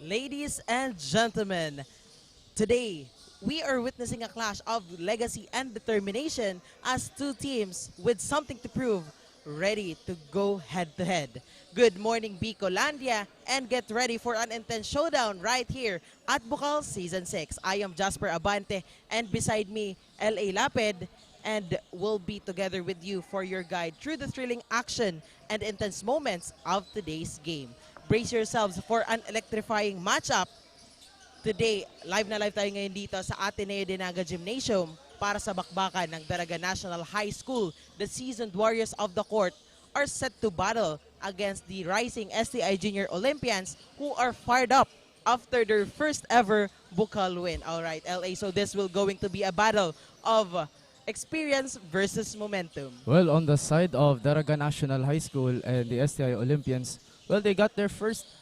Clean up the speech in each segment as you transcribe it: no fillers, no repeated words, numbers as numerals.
Ladies and gentlemen, today we are witnessing a clash of legacy and determination as two teams with something to prove, ready to go head to head. Good morning, Bicolandia, and get ready for an intense showdown right here at Bukal Season 6. I am Jasper Abante, and beside me, L.A. Lapid, and we'll be together with you for your guide through the thrilling action and intense moments of today's game. Brace yourselves for an electrifying matchup. Today, live na live tayo ngayon dito sa Ateneo Dinaga Gymnasium para sa bakbakan ng Daraga National High School. The seasoned warriors of the court are set to battle against the rising STI Junior Olympians who are fired up after their first ever Bukal win. Alright, LA, so this will going to be a battle of experience versus momentum. Well, on the side of Daraga National High School and the STI Olympians, well, they got their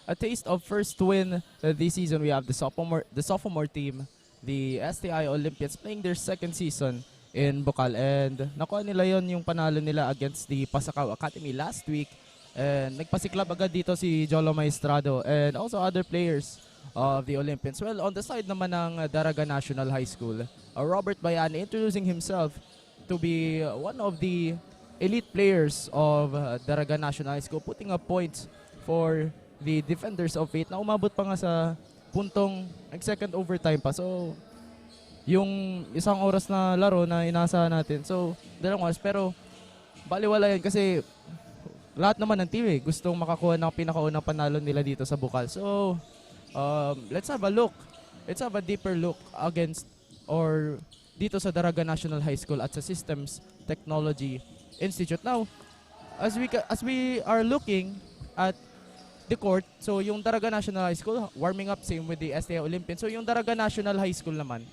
a taste of first win this season. We have the sophomore team, the STI Olympians, playing their second season in Bukal. And nakuha nila yon yung panalo nila against the Pasakaw Academy last week. And nagpasiklab agad dito si Jolo Maestrado and also other players of the Olympians. Well, on the side naman ng Daraga National High School, Robert Bayani introducing himself to be one of the elite players of Daraga National High School, putting up points for the defenders of Fate na umabot pa nga sa puntong second overtime pa. So, yung isang oras na laro na inaasahan natin. So, 2 oras. Pero, baliwala yan kasi lahat naman ng team gustong makakuha ng pinakaunang panalo nila dito sa Bukal. So, let's have a look. Let's have a deeper look against or dito sa Daraga National High School at sa Systems Technology Institute. Now, as we are looking at the court, so yung Daraga National High School warming up, same with the STI Olympians. So yung Daraga National High School naman,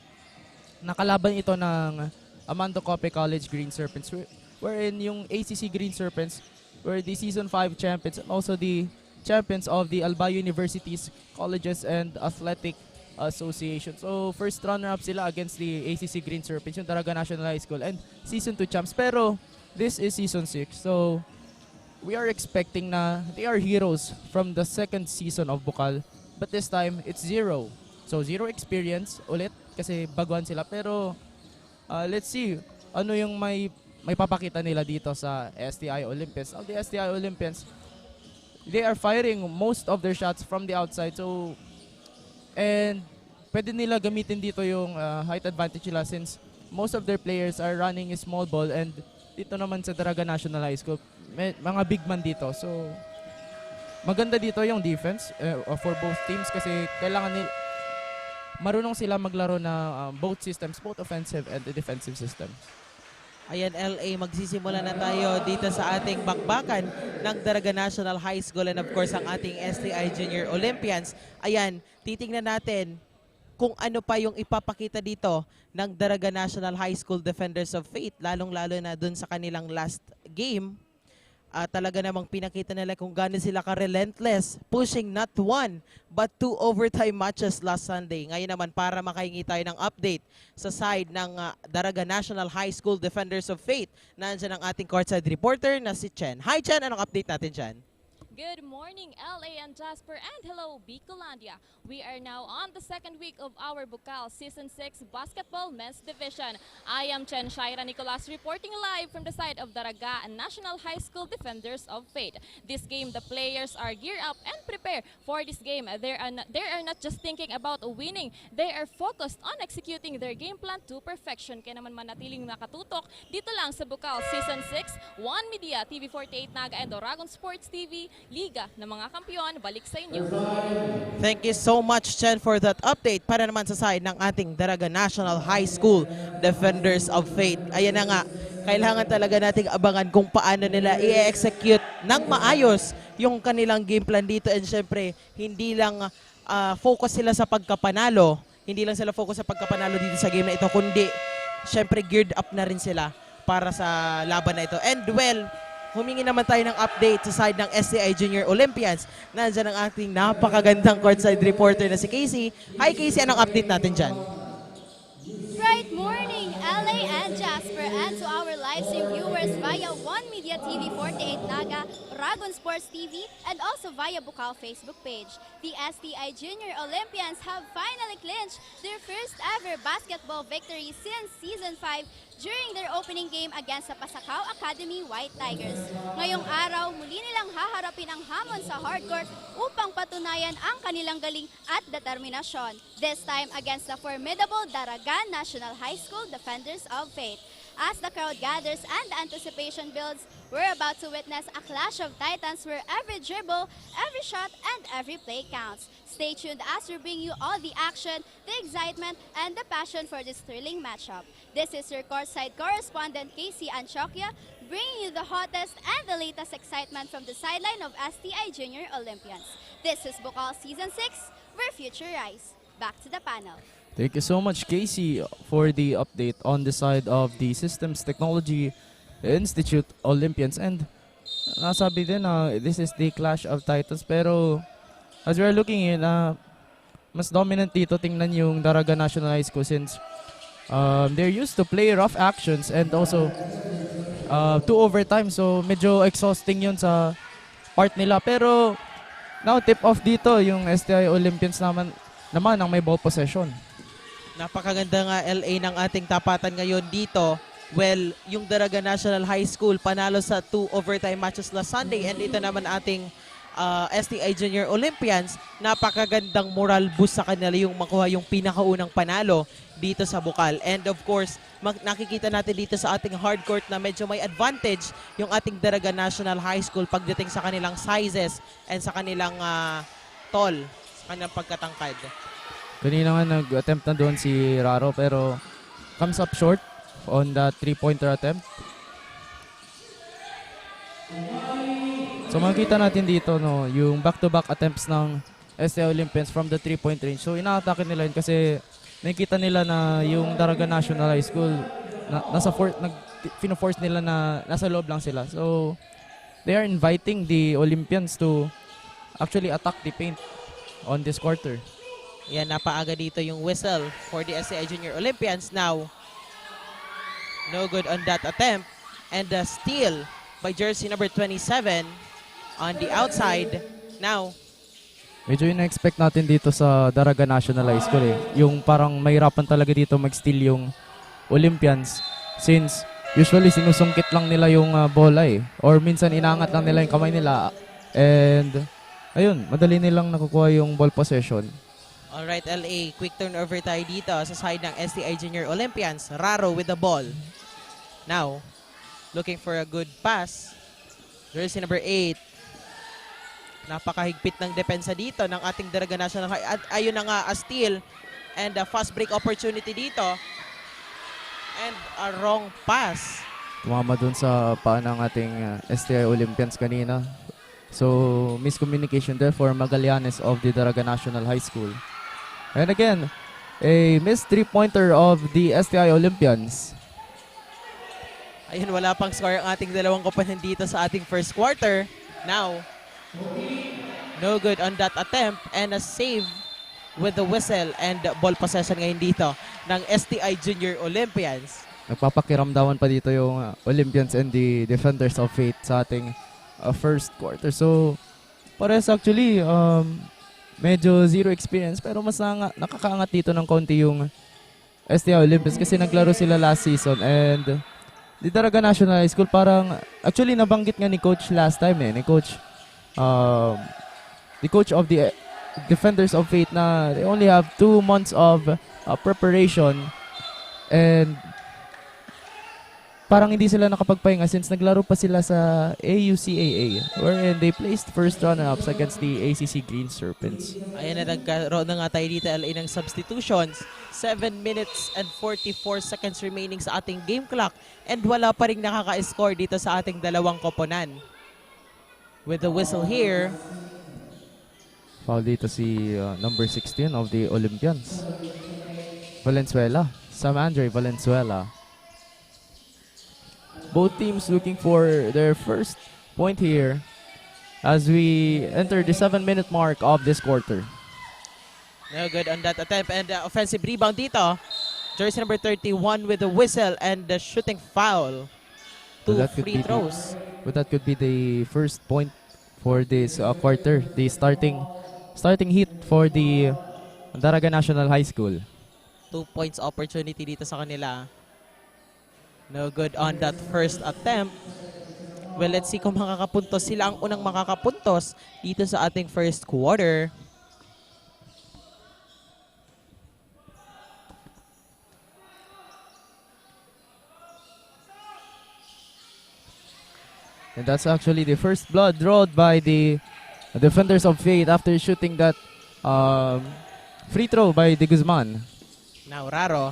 nakalaban ito ng Amando Cope College Green Serpents, wherein yung ACC Green Serpents were the Season 5 champions and also the champions of the Albay Universities, Colleges and Athletic Association. So first runner-up sila against the ACC Green Serpents, yung Daraga National High School, and Season 2 champs. Pero this is Season 6, so we are expecting na they are heroes from the second season of Bukal, but this time it's 0. So 0 experience ulit kasi baguhan sila, pero let's see ano yung may papakita nila dito sa STI Olympians. Now, the STI Olympians, they are firing most of their shots from the outside, so and pwede nila gamitin dito yung height advantage nila since most of their players are running a small ball, and dito naman sa Daraga National High School may mga big man dito. So maganda dito yung defense for both teams kasi kailangan marunong sila maglaro na both systems, both offensive and the defensive system. Ayan, LA, magsisimula na tayo dito sa ating bakbakan ng Daraga National High School and of course ang ating STI Junior Olympians. Ayan, titingnan natin kung ano pa yung ipapakita dito ng Daraga National High School Defenders of Fate, lalong-lalo na dun sa kanilang last game. Talaga namang pinakita nila kung gaano sila ka-relentless, pushing not 1 but 2 overtime matches last Sunday. Ngayon naman, para makahingi tayo ng update sa side ng Daraga National High School Defenders of Fate, nandiyan ang ating courtside reporter na si Chen. Hi Chen, anong update natin Chen? Good morning, LA and Jasper, and hello, Bicolandia. We are now on the second week of our Bukal Season 6 Basketball Men's Division. I am Chen Shaira Nicolas reporting live from the side of Daraga National High School Defenders of Fate. This game, the players are geared up and prepared for this game. They are not just thinking about winning, they are focused on executing their game plan to perfection. Kaya naman manatiling nakatutok dito lang sa Bukal Season 6, One Media, TV48 Naga, and Oragon Sports TV, Liga ng mga Kampiyon, balik sa inyo. Thank you so much, Chen, for that update. Para naman sa side ng ating Daraga National High School Defenders of Fate. Ayan na nga, kailangan talaga nating abangan kung paano nila i-execute ng maayos yung kanilang game plan dito. And syempre, hindi lang focus sila sa pagkapanalo. Hindi lang sila focus sa pagkapanalo dito sa game na ito, kundi syempre geared up na rin sila para sa laban na ito. And well, humingi naman tayo ng update sa side ng STI Junior Olympians. Nandiyan ang ating napakagandang courtside reporter na si Casey. Hi Casey, anong update natin dyan? Great morning, LA and Jasper, and to our live 360 viewers via One Media TV 48 Naga, Dragon Sports TV, and also via Bukal Facebook page. The STI Junior Olympians have finally clinched their first ever basketball victory since Season 5 during their opening game against the Pasacao Academy White Tigers. Ngayong araw, muli nilang haharapin ang hamon sa hardcourt upang patunayan ang kanilang galing at determinasyon. This time against the formidable Daragan National High School Defenders of Faith. As the crowd gathers and the anticipation builds, we're about to witness a clash of titans where every dribble, every shot, and every play counts. Stay tuned as we bring you all the action, the excitement, and the passion for this thrilling matchup. This is your courtside correspondent Casey Antioquia, bringing you the hottest and the latest excitement from the sideline of STI Junior Olympians. This is Bukal Season 6, where future rise. Back to the panel. Thank you so much, Casey, for the update on the side of the Systems Technology Institute Olympians. And nasabi din na this is the clash of titans. Pero as we are looking in, mas dominant dito tingnan yung Daraga National High School since they're used to play rough actions and also to overtime. So medyo exhausting yun sa part nila. Pero now tip off dito yung STI Olympians naman ang may ball possession. Napakaganda nga LA ng ating tapatan ngayon dito. Well, yung Daraga National High School panalo sa 2 overtime matches last Sunday, and ito naman ating STI Junior Olympians. Napakagandang moral boost sa kanila yung makuha yung pinakaunang panalo dito sa Bukal. And of course, nakikita natin dito sa ating hardcourt na medyo may advantage yung ating Daraga National High School pagdating sa kanilang sizes and sa kanilang tall, sa kanilang pagkatangkad. Kanina nga nag-attempt na doon si Raro pero comes up short on the 3-pointer attempt. So makikita natin dito no, yung back-to-back attempts ng STI Olympians from the 3-point range. So ina-attack nila yun kasi nakikita nila na yung Daraga National High School fino-force nila na nasa loob lang sila. So they are inviting the Olympians to actually attack the paint on this quarter. Yan, napaaga dito yung whistle for the STI Junior Olympians. Now, no good on that attempt. And the steal by jersey number 27 on the outside. Now, medyo yung na-expect natin dito sa Daraga National High School eh. Yung parang mahirapan talaga dito mag-steal yung Olympians since usually sinusungkit lang nila yung bola eh. Or minsan inaangat lang nila yung kamay nila. And ayun, madali nilang nakukuha yung ball possession. alright LA, quick turnover tayo dito sa side ng STI Junior Olympians. Raro with the ball. Now, looking for a good pass. Jersey number 8. Napakahigpit ng depensa dito ng ating Daraga National High. At ayun na nga, a steal and a fast break opportunity dito. And a wrong pass. Tumama dun sa paa ng ating STI Olympians kanina. So, miscommunication there for Magallanes of the Daraga National High School. And again, a missed 3-pointer of the STI Olympians. Ayun, wala pang score ang ating dalawang koponan dito sa ating first quarter. Now, no good on that attempt and a save with the whistle and ball possession ngayon dito ng STI Junior Olympians. Nagpapakiramdaman pa dito yung Olympians and the Defenders of Faith sa ating first quarter. So, pares actually, medyo zero experience pero mas nakakaangat dito ng konti yung STI Olympians kasi naglaro sila last season and the Daraga National High School parang actually nabanggit nga ni Coach last time ni Coach the coach of the Defenders of Faith na they only have 2 months of preparation and parang hindi sila nakapagpahinga since naglaro pa sila sa AUCAA wherein they placed first runner-ups against the ACC Green Serpents. Ayan na, nagkaroon na nga tayo dito LA ng substitutions. 7 minutes and 44 seconds remaining sa ating game clock and wala pa rin nakaka-score dito sa ating dalawang koponan. With the whistle here. Foul dito si number 16 of the Olympians. Valenzuela. Sam Andre Valenzuela. Both teams looking for their first point here as we enter the 7-minute mark of this quarter. No good on that attempt and offensive rebound dito. Jersey number 31 with the whistle and the shooting foul. 2 that could free be throws. But that could be the first point for this quarter, the starting heat for the Daraga National High School. 2 points opportunity dito sa kanila. No good on that first attempt. Well, let's see kung makakapuntos. Sila ang unang makakapuntos dito sa ating first quarter. And that's actually the first blood drawn by the defenders of Fate after shooting that free throw by De Guzman. Now Raro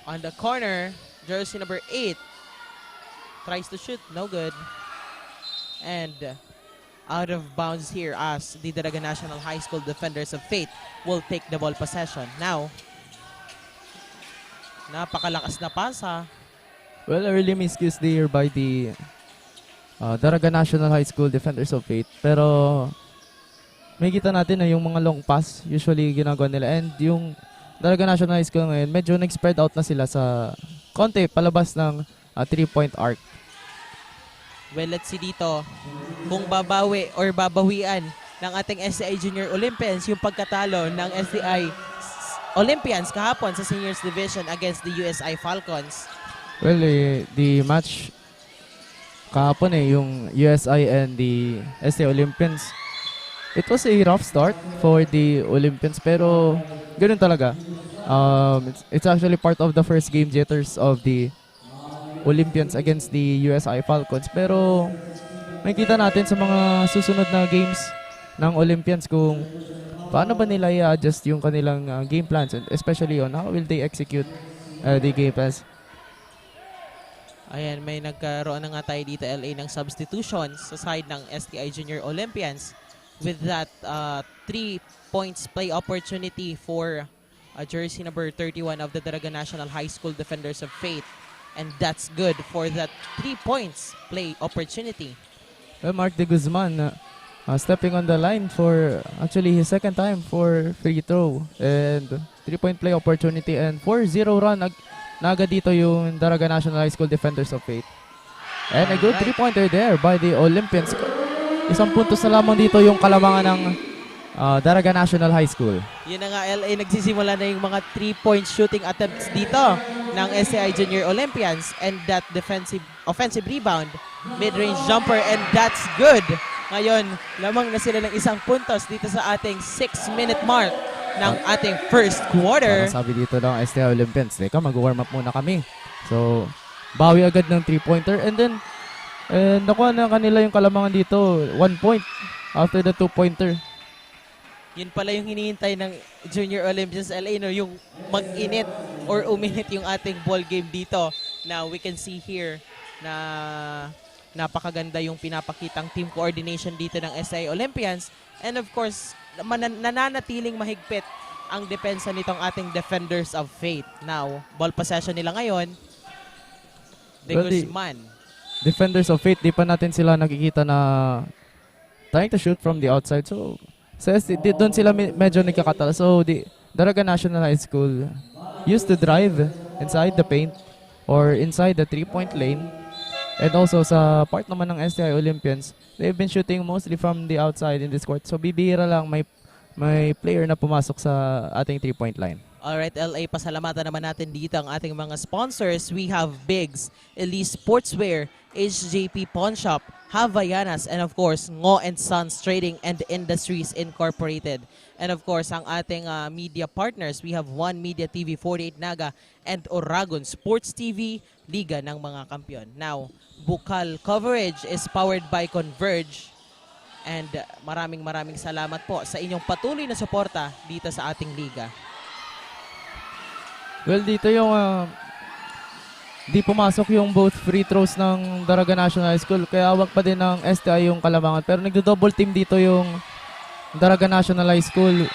on the corner, jersey number 8 tries to shoot, no good. And out of bounds here as the Daraga National High School defenders of Fate will take the ball possession. Now, napakalakas na pasa. Well, early miscues there by the Daraga National High School defenders of Fate. Pero may kita natin na yung mga long pass usually ginagawa nila. And yung Daraga National High School ngayon, medyo nag-spread out na sila sa konti palabas ng 3-point arc. Well, let's see dito kung babawi or babawian ng ating STI Junior Olympians yung pagkatalo ng STI Olympians kahapon sa Seniors Division against the USI Falcons. Well, the match kahapon yung USI and the STI Olympians, it was a rough start for the Olympians pero ganun talaga. It's actually part of the first game jitters of the Olympians against the USI Falcons. Pero makikita natin sa mga susunod na games ng Olympians kung paano ba nila i-adjust yung kanilang game plans, and especially on how will they execute the game plans. Ayan, may nagkaroon na nga tayo dito LA ng substitutions sa side ng STI Junior Olympians with that 3 points play opportunity for jersey number 31 of the Daraga National High School defenders of Fate. And that's good for that 3 points play opportunity. Well, Mark De Guzman stepping on the line for actually his second time for free throw and 3-point play opportunity and 4-0 run na agad dito yung Daraga National High School defenders of Fate. And a good 3-pointer there by the Olympians. Isang puntos na lamang dito yung kalamangan ng Daraga National High School. Yun na nga LA, nagsisimula na yung mga 3-point shooting attempts dito ng STI Junior Olympians, and that offensive rebound, mid-range jumper, and that's good. Ngayon, lamang na sila ng isang puntos dito sa ating 6-minute mark ng ating first quarter. Sabi dito ng STI Olympians, teka, mag-warm up muna kami. So, bawi agad ng 3-pointer, and then nakuha na kanila yung kalamangan dito, 1 point after the 2-pointer. Yun pala yung hinihintay ng Junior Olympians LA, no? Yung mag-init or uminit yung ating ball game dito. Now, we can see here na napakaganda yung pinapakitang team coordination dito ng STI Olympians. And of course, nananatiling mahigpit ang depensa nitong ating defenders of Fate. Now, ball possession nila ngayon, De Guzman. Defenders of Fate, di pa natin sila nakikita na trying to shoot from the outside. So, doon sila medyo nagkakatala. So, the Daraga National High School used to drive inside the paint or inside the 3-point lane. And also, sa part naman ng STI Olympians, they've been shooting mostly from the outside in this court. So, bibihira lang may player na pumasok sa ating 3-point line. Alright, LA, pasalamatan naman natin dito ang ating mga sponsors. We have Biggs, Elise Sportswear, HJP Pawn Shop, Havaianas, and of course, Ngo & Sons Trading and Industries Incorporated. And of course, ang ating media partners, we have One Media TV 48 Naga and Oragon Sports TV, Liga ng mga Kampiyon. Now, Bukal coverage is powered by Converge. And maraming salamat po sa inyong patuloy na suporta dito sa ating liga. Well, dito yung di pumasok yung both free throws ng Daraga National High School, kaya awag pa din ng STI yung kalamangan. Pero nagdo-double team dito yung Daraga National High School.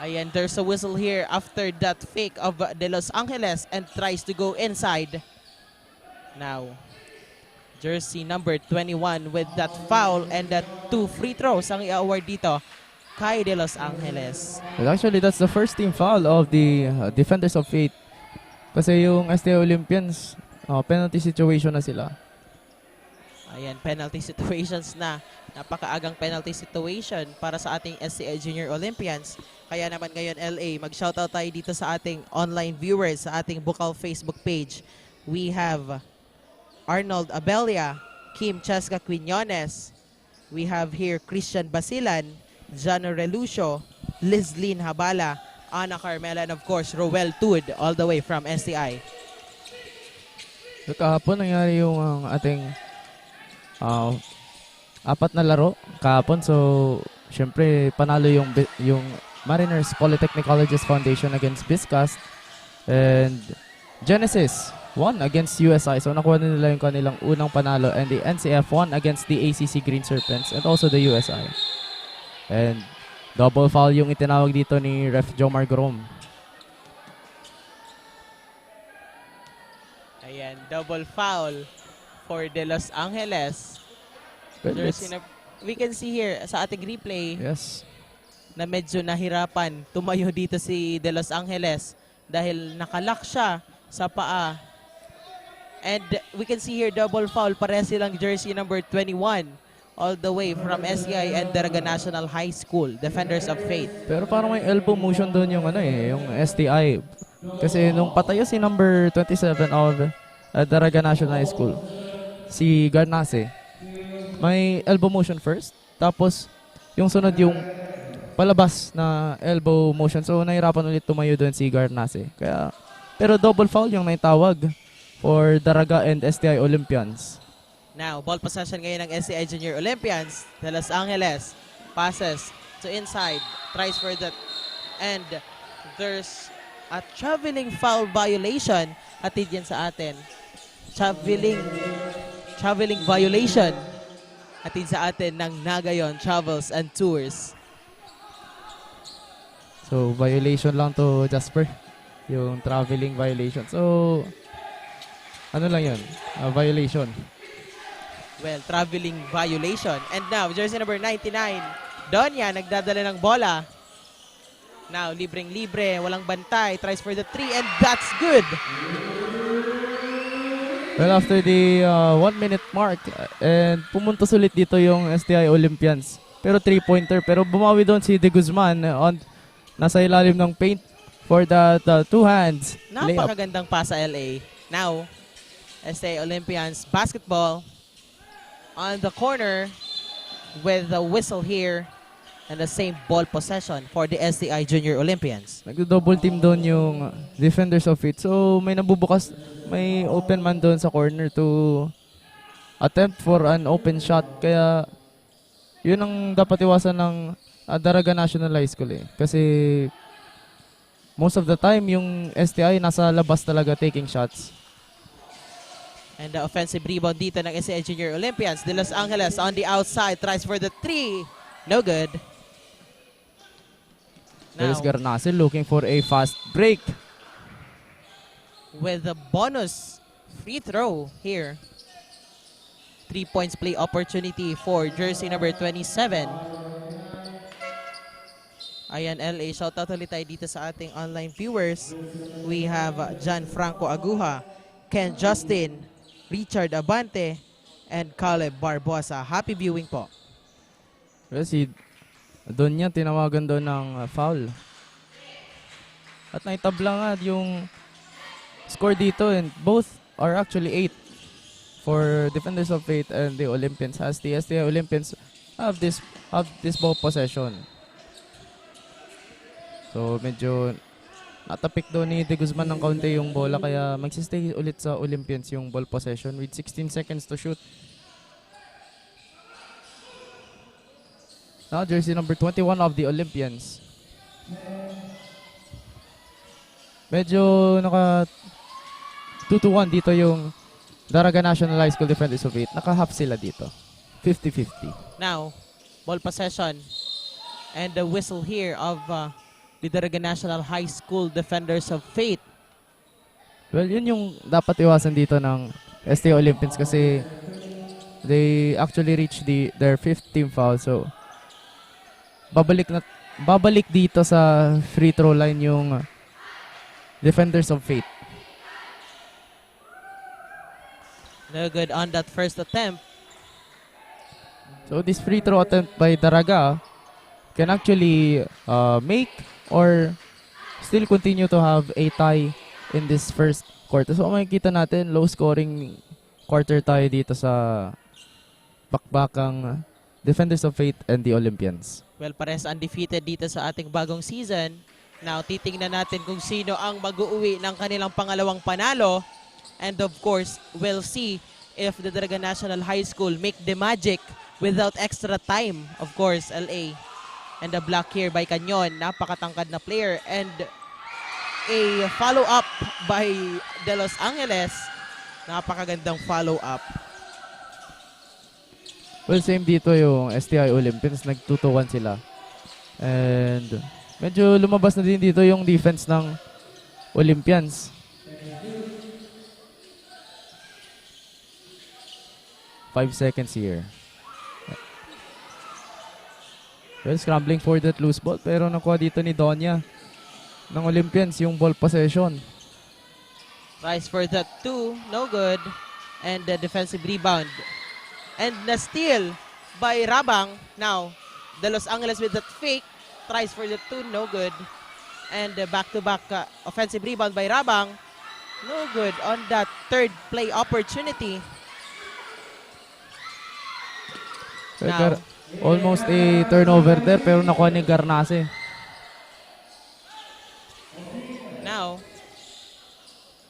Ayan, there's a whistle here after that fake of De Los Angeles and tries to go inside. Now, jersey number 21 with that foul and that 2 free throws ang i-award dito kay De Los Angeles. Well, actually, that's the first team foul of the defenders of Fate Kasi yung STI Olympians, penalty situation na sila. Ayan, penalty situations na. Napakaagang penalty situation para sa ating STI Junior Olympians. Kaya naman ngayon, LA, mag-shoutout tayo dito sa ating online viewers, sa ating Bukal Facebook page. We have Arnold Abelia, Kim Cheska Quinones. We have here Christian Basilan, Jano Relucio, Lizlyn Habala, Ana Carmela, and of course, Roel Tud, all the way from STI. So, kahapon nangyari yung ating apat na laro kahapon. So, syempre, panalo yung Mariners Polytechnic Colleges Foundation against Biscast. And Genesis won against USI. So, nakuha na nila yung kanilang unang panalo. And the NCF won against the ACC Green Serpents and also the USI. And double foul yung itinawag dito ni Ref Jomar Grom. Ayan, double foul for De Los Angeles. But We can see here sa ating replay yes. na medyo nahirapan tumayo dito si De Los Angeles dahil nakalock siya sa paa. And we can see here double foul, pareha silang jersey number 21 all the way from SCI and Daraga National High School, Defenders of Faith. Pero parang may elbow motion doon yung yung STI. Kasi nung patayo si number 27 of Daraga National High School, si Garnase, may elbow motion first, tapos yung sunod yung palabas na elbow motion. So nahirapan ulit tumayo doon si Garnase. Pero double foul yung naitawag for Daraga and STI Olympians. Now, ball possession ngayon ng SCI Junior Olympians. De Los Angeles passes to inside, tries for that, and there's a traveling foul violation. Hatid yan sa atin. Traveling violation. Hatid sa atin ng Nagayon Travels and Tours. So violation lang to, Jasper. Yung traveling violation. So ano lang yun? Violation. Well, traveling violation. And now, jersey number 99, Donya, nagdadala ng bola. Now, libreng-libre, walang bantay, tries for the 3, and that's good! Well, after the 1 minute mark, and pumuntos ulit dito yung STI Olympians. Pero 3-pointer. Pero bumawi doon si De Guzman nasa ilalim ng paint for the two hands layup. Napakagandang pa sa LA. Now, STI Olympians basketball on the corner with the whistle here and the same ball possession for the STI Junior Olympians. Nagdo-double team doon yung defenders of it. So may nabubukas, may open man doon sa corner to attempt for an open shot. Kaya yun ang dapat iwasan ng Daraga National High School Kasi most of the time yung STI nasa labas talaga taking shots. And the offensive rebound dito ng SCI Junior Olympians. De Los Angeles on the outside, tries for the 3. No good. There's Garnase looking for a fast break. With a bonus free throw here. 3 points play opportunity for jersey number 27. Ayan, LA. Shoutout ulit tayo dito sa ating online viewers. We have John Franco Aguja, Ken Justin, Richard Abante, and Caleb Barbosa. Happy viewing po. Kasi doon niya tinawagan doon ng foul. At naitabla nga yung score dito, and both are actually 8 for Defenders of Faith and the Olympians, as the STI Olympians have this ball possession. So medyo natapik doon ni De Guzman ng kaunti yung bola, kaya magsistay ulit sa Olympians yung ball possession with 16 seconds to shoot. Now jersey number 21 of the Olympians. Medyo naka 2-1 dito yung Daraga National High School Defenders of Faith. Naka-half sila dito. 50-50. Now, ball possession and the whistle here of the Daraga National High School Defenders of Faith. Well, yun yung dapat iwasan dito ng STI Olympians kasi they actually reached their 5th team foul. So, babalik dito sa free throw line yung Defenders of Faith. No good on that first attempt. So this free throw attempt by Daraga can actually make or still continue to have a tie in this first quarter. So makikita natin, low scoring quarter tayo dito sa bakbakang Defenders of Fate and the Olympians. Well, pares undefeated dito sa ating bagong season. Now, titingnan natin kung sino ang mag-uuwi ng kanilang pangalawang panalo. And of course, we'll see if the Daraga National High School make the magic without extra time. Of course, LA. And the block here by Canyon. Napakatangkad na player. And a follow-up by De Los Angeles. Napakagandang follow-up. Well, same dito yung STI Olympians. Nag-2-1 sila. And medyo lumabas na din dito yung defense ng Olympians. Five seconds here. Well, scrambling for that loose ball. Pero nakuha dito ni Donya ng Olympians yung ball possession. Tries for that two. No good. And the defensive rebound. And na steal by Rabang. Now, De Los Angeles with that fake. Tries for the two. No good. And back-to-back offensive rebound by Rabang. No good on that third play opportunity. Now, Almost a turnover there pero nakuha ni Garnase. Now,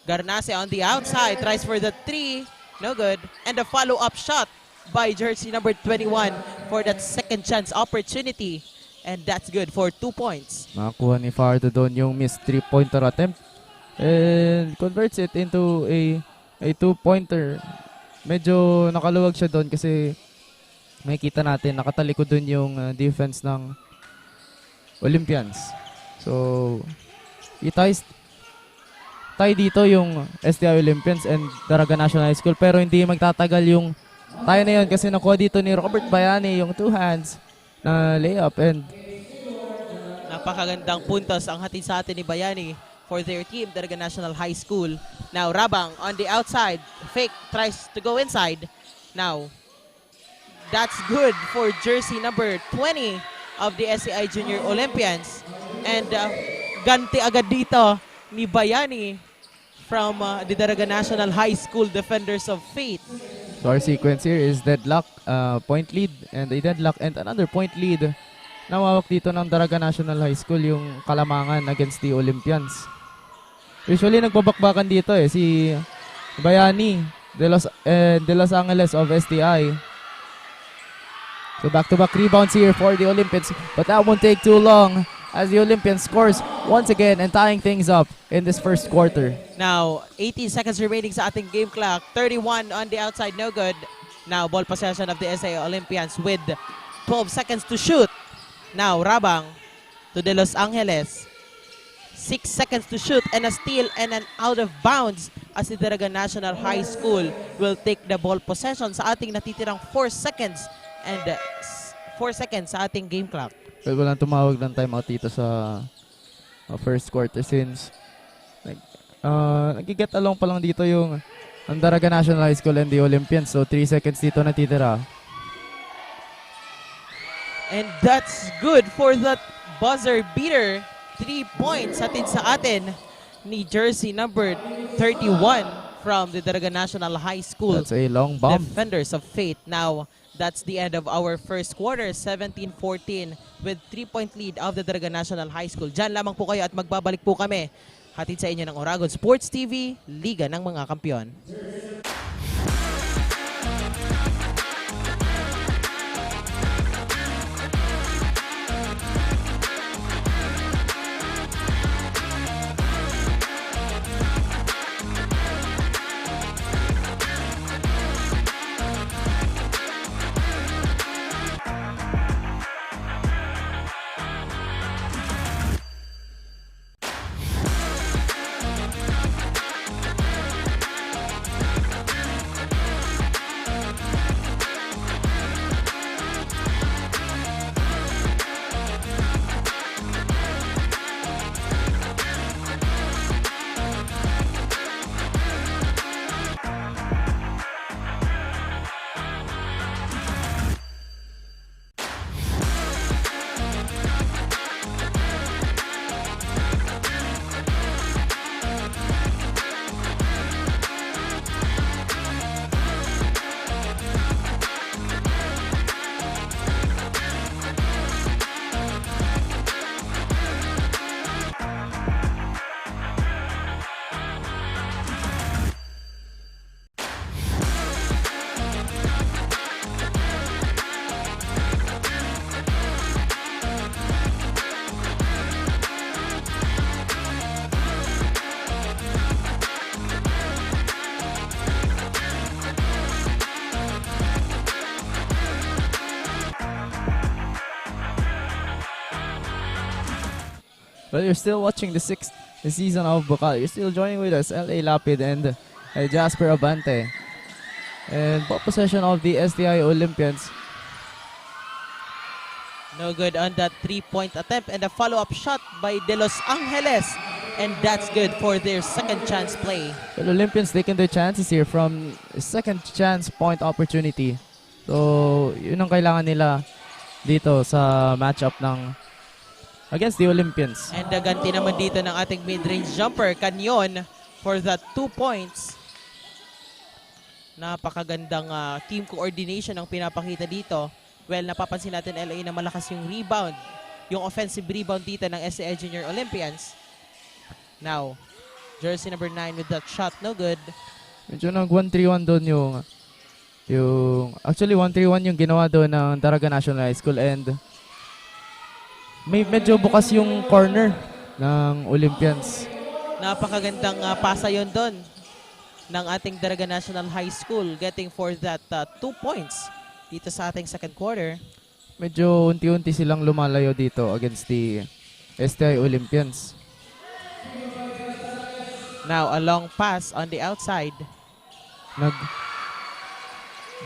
Garnase on the outside. Tries for the three. No good. And a follow-up shot by jersey number 21 for that second chance opportunity. And that's good for 2 points. Nakakuha ni Fardo doon yung missed 3-pointer attempt. And converts it into a 2-pointer. Medyo nakaluwag siya doon kasi makikita natin nakatalikod doon yung defense ng Olympians. So, tie dito yung STI Olympians and Daraga National High School pero hindi magtatagal yung tie na yun kasi nakuha dito ni Robert Bayani yung two hands na layup and napakagandang puntos ang hatid sa atin ni Bayani for their team, Daraga National High School. Now, Rabang on the outside. Fake tries to go inside. Now, that's good for jersey number 20 of the SCI Junior Olympians. And ganti agad dito ni Bayani from the Daraga National High School Defenders of Fate. so our sequence here is deadlock, point lead, and a deadlock and another point lead. Nawawak dito ng Daraga National High School yung kalamangan against the Olympians. Usually nagbabakbakan dito si Bayani de Los Angeles of STI. So back-to-back rebounds here for the Olympians, but that won't take too long as the Olympians scores once again and tying things up in this first quarter. Now, 18 seconds remaining sa ating game clock. 31 on the outside, no good. Now, ball possession of the SA Olympians with 12 seconds to shoot. Now, Rabang to De Los Angeles. 6 seconds to shoot and a steal and an out of bounds as the Daraga National High School will take the ball possession sa ating natitirang 4 seconds and 4 seconds sa ating game clock. Well, walang tumawag ng timeout dito sa first quarter since nag-get along pa lang dito yung ang Daraga National High School and the Olympians. So 3 seconds dito natitira. And that's good for that buzzer beater. 3 points hatid sa atin ni jersey number 31 from the Daraga National High School. That's a long bomb. Defenders of Fate. Now, that's the end of our first quarter, 17-14 with 3-point lead of the Daraga National High School. Diyan lamang po kayo at magbabalik po kami. Hatid sa inyo ng Oragon Sports TV, Liga ng mga Kampiyon. Well, you're still watching the sixth season of Bukal. You're still joining with us, LA Lapid and Jasper Abante. And ball possession of the STI Olympians. No good on that 3-point attempt and a follow-up shot by De Los Angeles. And that's good for their second chance play. Well, Olympians taking their chances here from second chance point opportunity. So, yun ang kailangan nila dito sa matchup ng against the Olympians. And ganti naman dito ng ating mid-range jumper, Canyon, for that 2 points. Napakagandang team coordination ang pinapakita dito. Well, napapansin natin LA na malakas yung rebound, yung offensive rebound dito ng STI Junior Olympians. Now, jersey number 9 with that shot, no good. Medyo nag 1-3-1 doon yung actually 1-3-1 yung ginawa doon ng Daraga National High School and medyo bukas yung corner ng Olympians. Napakagandang pasa yon doon ng ating Daraga National High School, getting for that 2 points dito sa ating second quarter. Medyo unti-unti silang lumalayo dito against the STI Olympians. Now, a long pass on the outside.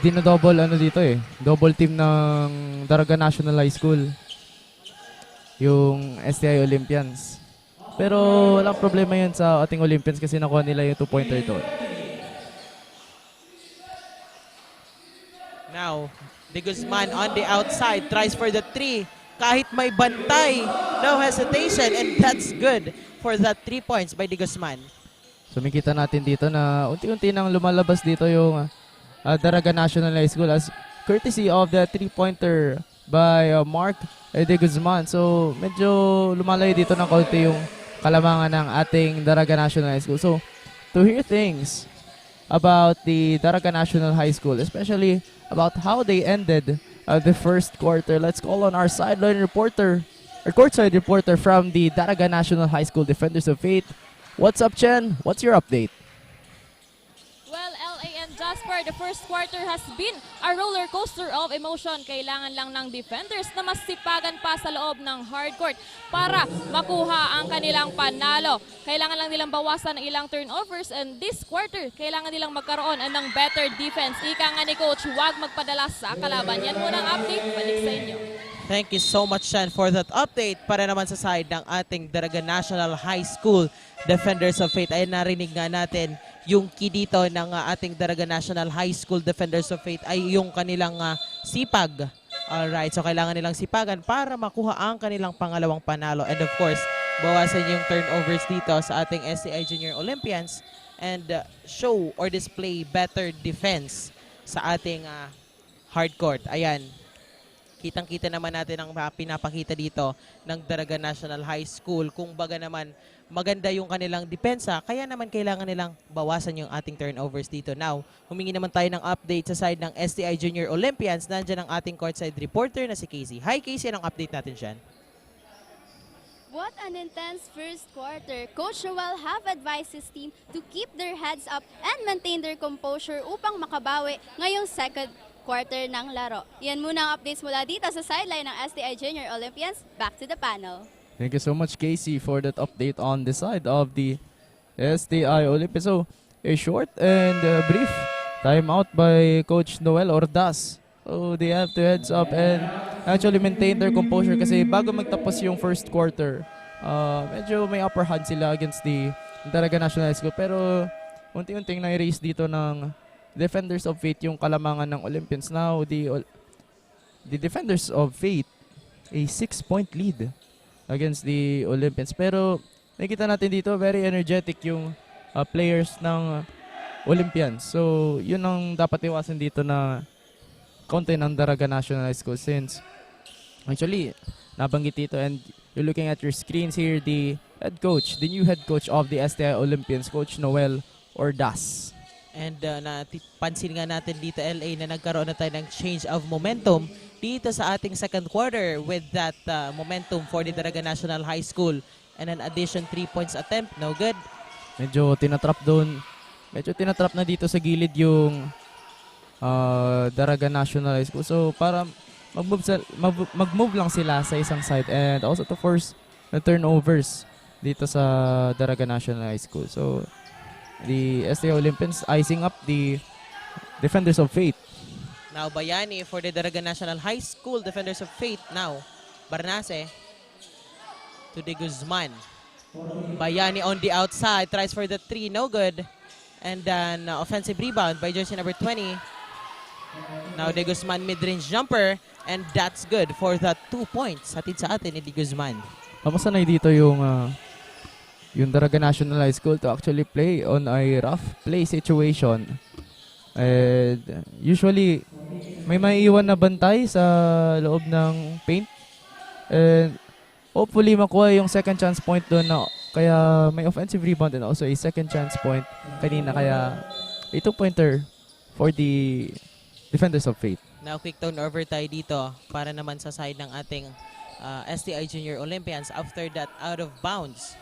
Dinodouble dito double team ng Daraga National High School yung STI Olympians. Pero walang problema yun sa ating Olympians kasi nakuha nila yung 2-pointer doon. Now, De Guzman on the outside tries for the 3. Kahit may bantay, no hesitation, and that's good for that 3 points by De Guzman. So makita natin dito na unti-unti nang lumalabas dito yung Daraga National High School as courtesy of the 3-pointer by Mark De Guzman. So medyo lumalayo dito ng kaunti yung kalamangan ng ating Daraga National High School. So to hear things about the Daraga National High School, especially about how they ended the first quarter, let's call on our sideline reporter, or courtside reporter from the Daraga National High School Defenders of Faith. What's up, Chen? What's your update? Well, LA and Jasper, the first quarter has been a roller coaster of emotion. Kailangan lang ng defenders na mas sipagan pa sa loob ng hardcourt para makuha ang kanilang panalo. Kailangan lang nilang bawasan ng ilang turnovers, and this quarter, kailangan nilang magkaroon ng better defense. Ika nga ni Coach, huwag magpadala sa kalaban. Yan muna ang update. Balik sa inyo. Thank you so much, Shan, for that update. Para naman sa side ng ating Daraga National High School Defenders of Faith, ay narinig nga natin yung key dito ng ating Daraga National High School Defenders of Faith ay yung kanilang sipag. Alright, so kailangan nilang sipagan para makuha ang kanilang pangalawang panalo. And of course, bawasan yung turnovers dito sa ating STI Junior Olympians and show or display better defense sa ating hardcourt. Ayan. Kitang-kita naman natin ang pinapakita dito ng Daraga National High School. Kung baga naman, maganda yung kanilang depensa, kaya naman kailangan nilang bawasan yung ating turnovers dito. Now, humingi naman tayo ng update sa side ng STI Junior Olympians. Nandiyan ang ating courtside reporter na si Casey. Hi Casey, anong update natin dyan? What an intense first quarter. Coach Joel have advised his team to keep their heads up and maintain their composure upang makabawi ngayong second quarter ng laro. Yan muna ang updates mula dito sa sideline ng STI Junior Olympians. Back to the panel. Thank you so much, Casey, for that update on the side of the STI Olympians. So, a short and brief timeout by Coach Noel Ordaz. So, they have to heads up and actually maintain their composure kasi bago magtapos yung first quarter, medyo may upper hand sila against the Daraga National High School. Pero, unti-unting na-erase dito ng Defenders of Faith yung kalamangan ng Olympians. Now, the Defenders of Faith, a 6-point lead against the Olympians. Pero, nakita natin dito, very energetic yung players ng Olympians. So, yun ang dapat iwasan dito na konti ng Daraga National High School since actually, nabanggit dito and you're looking at your screens here, the head coach, the new head coach of the STI Olympians, Coach Noel Ordaz. And pansin nga natin dito LA na nagkaroon na tayo ng change of momentum dito sa ating second quarter with that momentum for the Daraga National High School. And an addition 3 points attempt, no good. Medyo tinatrap doon. Medyo tinatrap na dito sa gilid yung Daraga National High School. So para mag-move lang sila sa isang side and also to force na turnovers dito sa Daraga National High School. So, the STI Olympians icing up the Defenders of Fate. Now, Bayani for the Daraga National High School Defenders of Fate. Now, Barnase to De Guzman. Bayani on the outside, tries for the 3, no good. And then offensive rebound by jersey number 20. Now, De Guzman mid-range jumper. And that's good for the 2 points. Hatid sa atin ni De Guzman. Masanay dito yung Daraga National High School to actually play on a rough play situation. And usually, may maiiwan na bantay sa loob ng paint. And hopefully, makuha yung second chance point doon na kaya may offensive rebound and also a second chance point kanina. Kaya a 2-pointer for the Defenders of Fate. Now, quick turnover tayo dito para naman sa side ng ating STI Junior Olympians after that out of bounds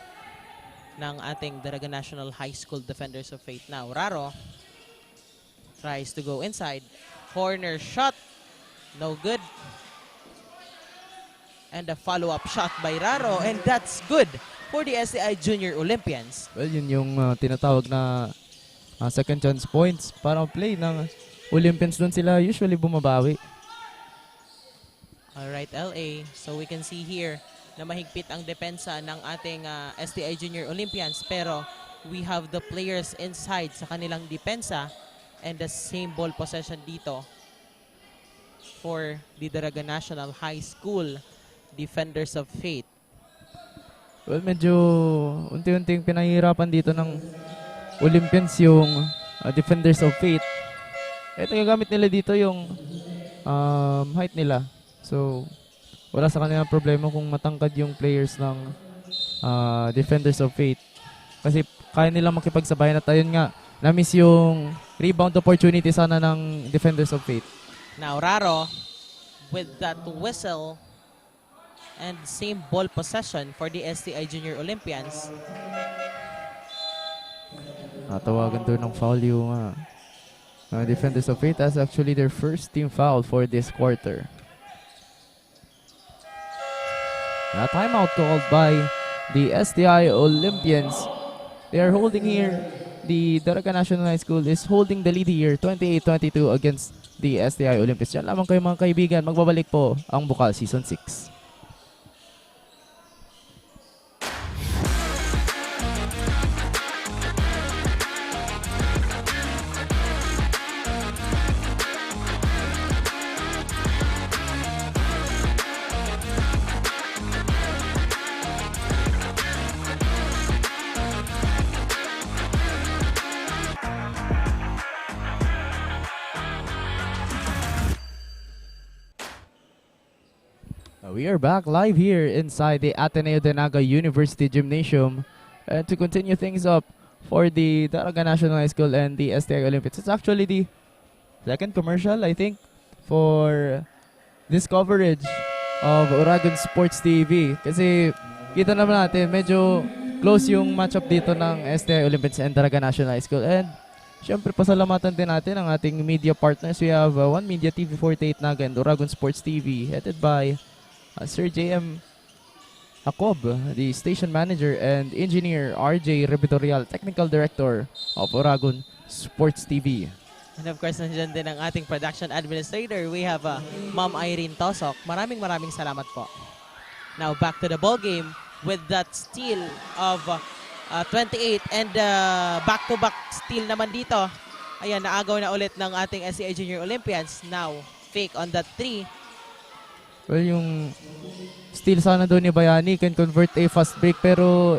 ng ating Daraga National High School Defenders of Fate. Now, Raro tries to go inside. Corner shot. No good. And a follow-up shot by Raro. And that's good for the STI Junior Olympians. Well, yun yung tinatawag na second chance points. Parang play ng Olympians doon sila usually bumabawi. Alright, LA. So we can see here na mahigpit ang depensa ng ating STI Junior Olympians. Pero we have the players inside sa kanilang depensa and the same ball possession dito for the Daraga National High School Defenders of Fate. Well, medyo unti-unting pinahihirapan dito ng Olympians yung Defenders of Fate. Ito yung gamit nila dito yung height nila. So, wala sa kanila problema kung matangkad yung players ng Defenders of Fate. Kasi kaya nilang makipagsabayan at ayun nga, na-miss yung rebound opportunity sana ng Defenders of Fate. Now, Raro with that whistle and same ball possession for the STI Junior Olympians. Natawagan doon ng foul yung Defenders of Fate. That's actually their first team foul for this quarter. A timeout called by the STI Olympians. They are holding here. The Daraga National High School is holding the lead here, 28-22 against the STI Olympians. Yan lamang kayo mga kaibigan. Magbabalik po ang Bukal Season 6. We are back live here inside the Ateneo de Naga University Gymnasium. And to continue things up for the Daraga National High School and the STI Olympics. It's actually the second commercial, I think, for this coverage of Uragon Sports TV. Kasi kita naman natin, medyo close yung matchup dito ng STI Olympics and Daraga National High School. And syempre, pasalamatan din natin ang ating media partners. We have One Media TV 48 Naga and Uragon Sports TV, headed by Sir J.M. Jacob, the station manager, and engineer RJ Rebitorial, technical director of Uragon Sports TV. And of course, nandiyan din ang ating production administrator. We have Ma'am Irene Tosok. Maraming salamat po. Now back to the ball game with that steal of 28 and back-to-back steal naman dito. Ayan, naagaw na ulit ng ating SCI Junior Olympians. Now, fake on that 3. Well, yung steal sana doon ni Bayani can convert a fast break pero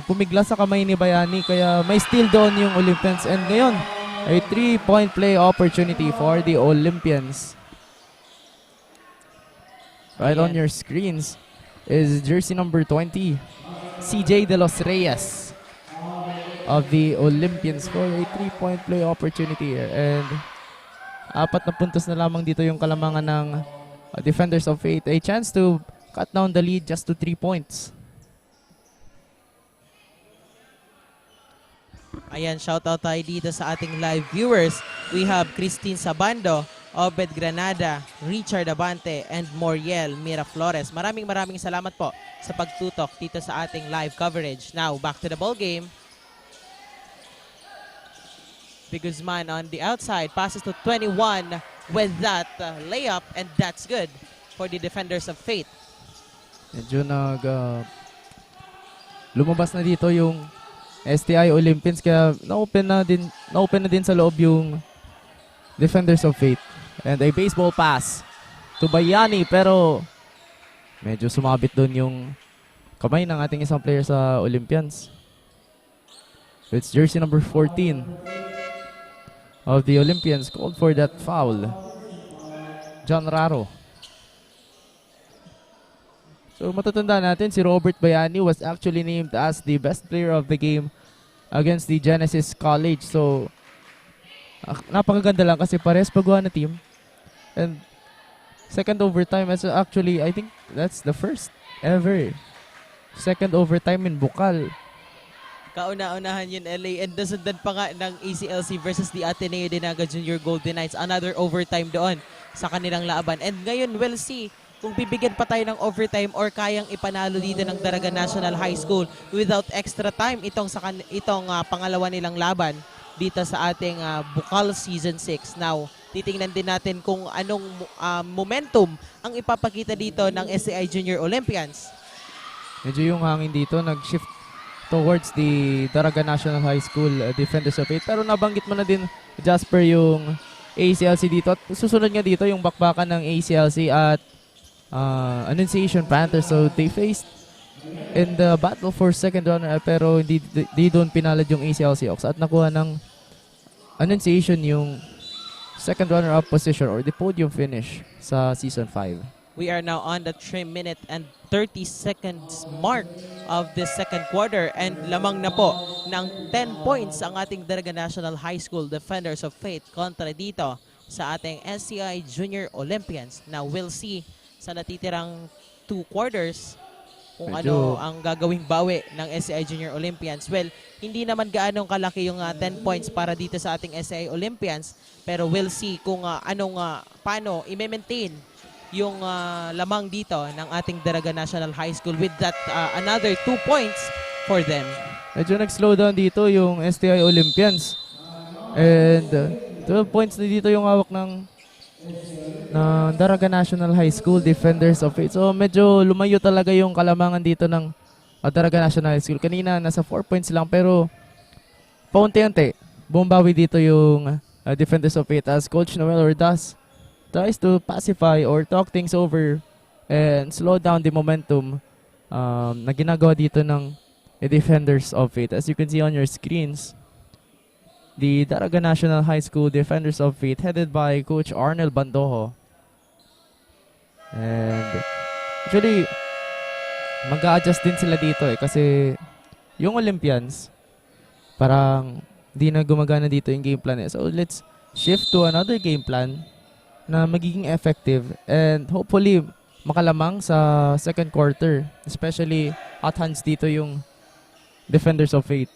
pumigla sa kamay ni Bayani kaya may steal doon yung Olympians. And ngayon, a 3-point play opportunity for the Olympians. Right on your screens is jersey number 20, CJ De Los Reyes of the Olympians for a 3-point play opportunity here. And 4 na puntos na lamang dito yung kalamangan ng Defenders of Fate. A chance to cut down the lead just to 3 points. Ayan, shoutout tayo dito sa ating live viewers. We have Christine Sabando Obed Granada, Richard Abante, and Moriel Miraflores. Maraming salamat po sa pagtutok dito sa ating live coverage. Now, back to the ball game. Big Guzman on the outside, passes to 21 with that layup, and that's good for the defenders of Fate. Medyo lumabas na dito yung STI Olympians kaya na-open na din sa loob yung defenders of Fate. And a baseball pass to Bayani pero medyo sumabit doon yung kamay ng ating isang player sa Olympians. So it's jersey number 14 of the Olympians called for that foul. John Raro. So matatanda natin si Robert Bayani was actually named as the best player of the game against the Genesis College. So napakaganda lang kasi pares pagawa na team. And second overtime, actually, I think that's the first ever second overtime in Bukal. Kauna-unahan yun, LA, and nasundan pa nga ng ACLC versus the Ateneo de Naga Junior Golden Knights. Another overtime doon sa kanilang laban. And ngayon, we'll see kung bibigyan pa tayo ng overtime or kayang ipanalo dito ng Daraga National High School without extra time itong pangalawa nilang laban dito sa ating Bukal Season 6. Now, titingnan din natin kung anong momentum ang ipapakita dito ng STI Junior Olympians. Medyo yung hangin dito nag-shift towards the Daraga National High School defenders of Fate. Pero nabanggit mo na din, Jasper, yung ACLC dito. At susunod nga dito yung bakbakan ng ACLC at Annunciation Panthers. So they faced in the battle for second runner pero di doon pinalad yung ACLC Ox at nakuha ng Annunciation yung second runner-up position or the podium finish sa Season 5. We are now on the 3-minute and 30 seconds mark of the second quarter and lamang na po ng 10 points ang ating Daraga National High School Defenders of Fate kontra dito sa ating STI Junior Olympians. Now we'll see sa natitirang 2 quarters kung ano ang gagawing bawi ng STI Junior Olympians. Well, hindi naman gaanong kalaki yung 10 points para dito sa ating STI Olympians, pero we'll see kung paano i-maintain yung lamang dito ng ating Daraga National High School with that another 2 points for them. Medyo nag-slow down dito yung STI Olympians. And 12 points na dito yung hawak ng Daraga National High School Defenders of Fate. So medyo lumayo talaga yung kalamangan dito ng Daraga National High School. Kanina nasa 4 points lang pero paunti-unti bumbawi dito yung Defenders of Fate as Coach Noel Ordaz tries to pacify or talk things over and slow down the momentum na ginagawa dito ng Defenders of Fate. As you can see on your screens, the Daraga National High School Defenders of Fate headed by Coach Arnel Bandojo. And actually, mag-a-adjust din sila dito kasi yung Olympians parang di na gumagana dito yung game plan. So let's shift to another game plan na magiging effective and hopefully makalamang sa second quarter. Especially hot hands dito yung Defenders of Fate.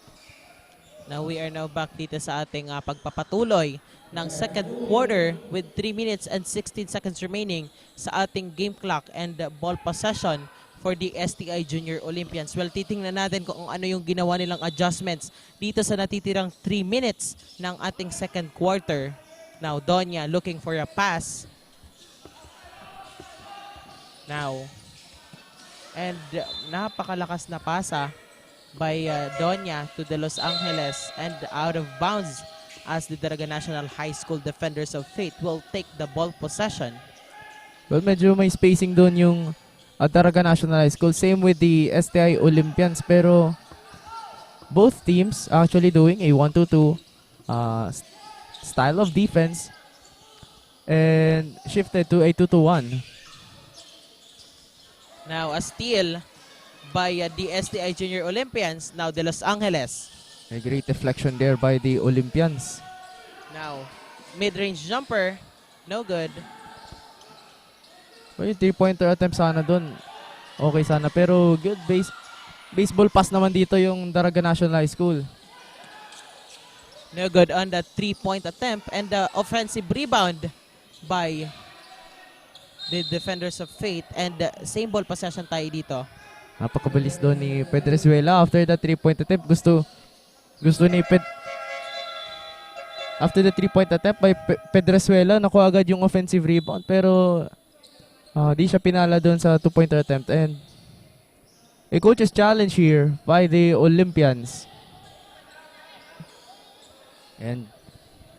Now we are now back dito sa ating pagpapatuloy ng second quarter with 3 minutes and 16 seconds remaining sa ating game clock and ball possession for the STI Junior Olympians. Well, titingnan natin kung ano yung ginawa nilang adjustments dito sa natitirang 3 minutes ng ating second quarter. Now, Donya looking for a pass. Now, and napakalakas na pasa by Donya to the Los Angeles and out of bounds as the Daraga National High School Defenders of Fate will take the ball possession. Well, medyo may spacing doon yung Daraga National High School. Same with the STI Olympians pero both teams actually doing a 1-2-2 style of defense and shifted to a 2-2-1. Now, a steal by the STI Junior Olympians, now the Los Angeles. A great deflection there by the Olympians. Now, mid-range jumper, no good. Well, yung 3-pointer attempt sana doon. Okay sana. Pero good baseball pass naman dito yung Daraga National High School. No good on the 3-point attempt and the offensive rebound by the Defenders of Fate. And same ball possession tayo dito. Napakabilis doon ni Pedrezuela. After the 3-point attempt, gusto ni after the 3-point attempt by Pedrezuela, nakuha agad yung offensive rebound. Pero di siya pinala doon sa 2-pointer attempt. And a coach's challenge here by the Olympians. And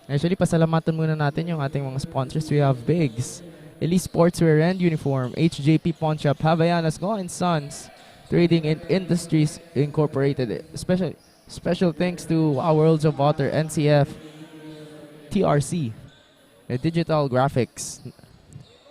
actually, pasalamatan muna natin yung ating mga sponsors. We have Biggs, Elite Sportswear and Uniform, HJP Pawn Shop, Havaianas Go and Sons, Trading and Industries Incorporated. Special thanks to Wow Worlds of Water, NCF, TRC, Digital Graphics.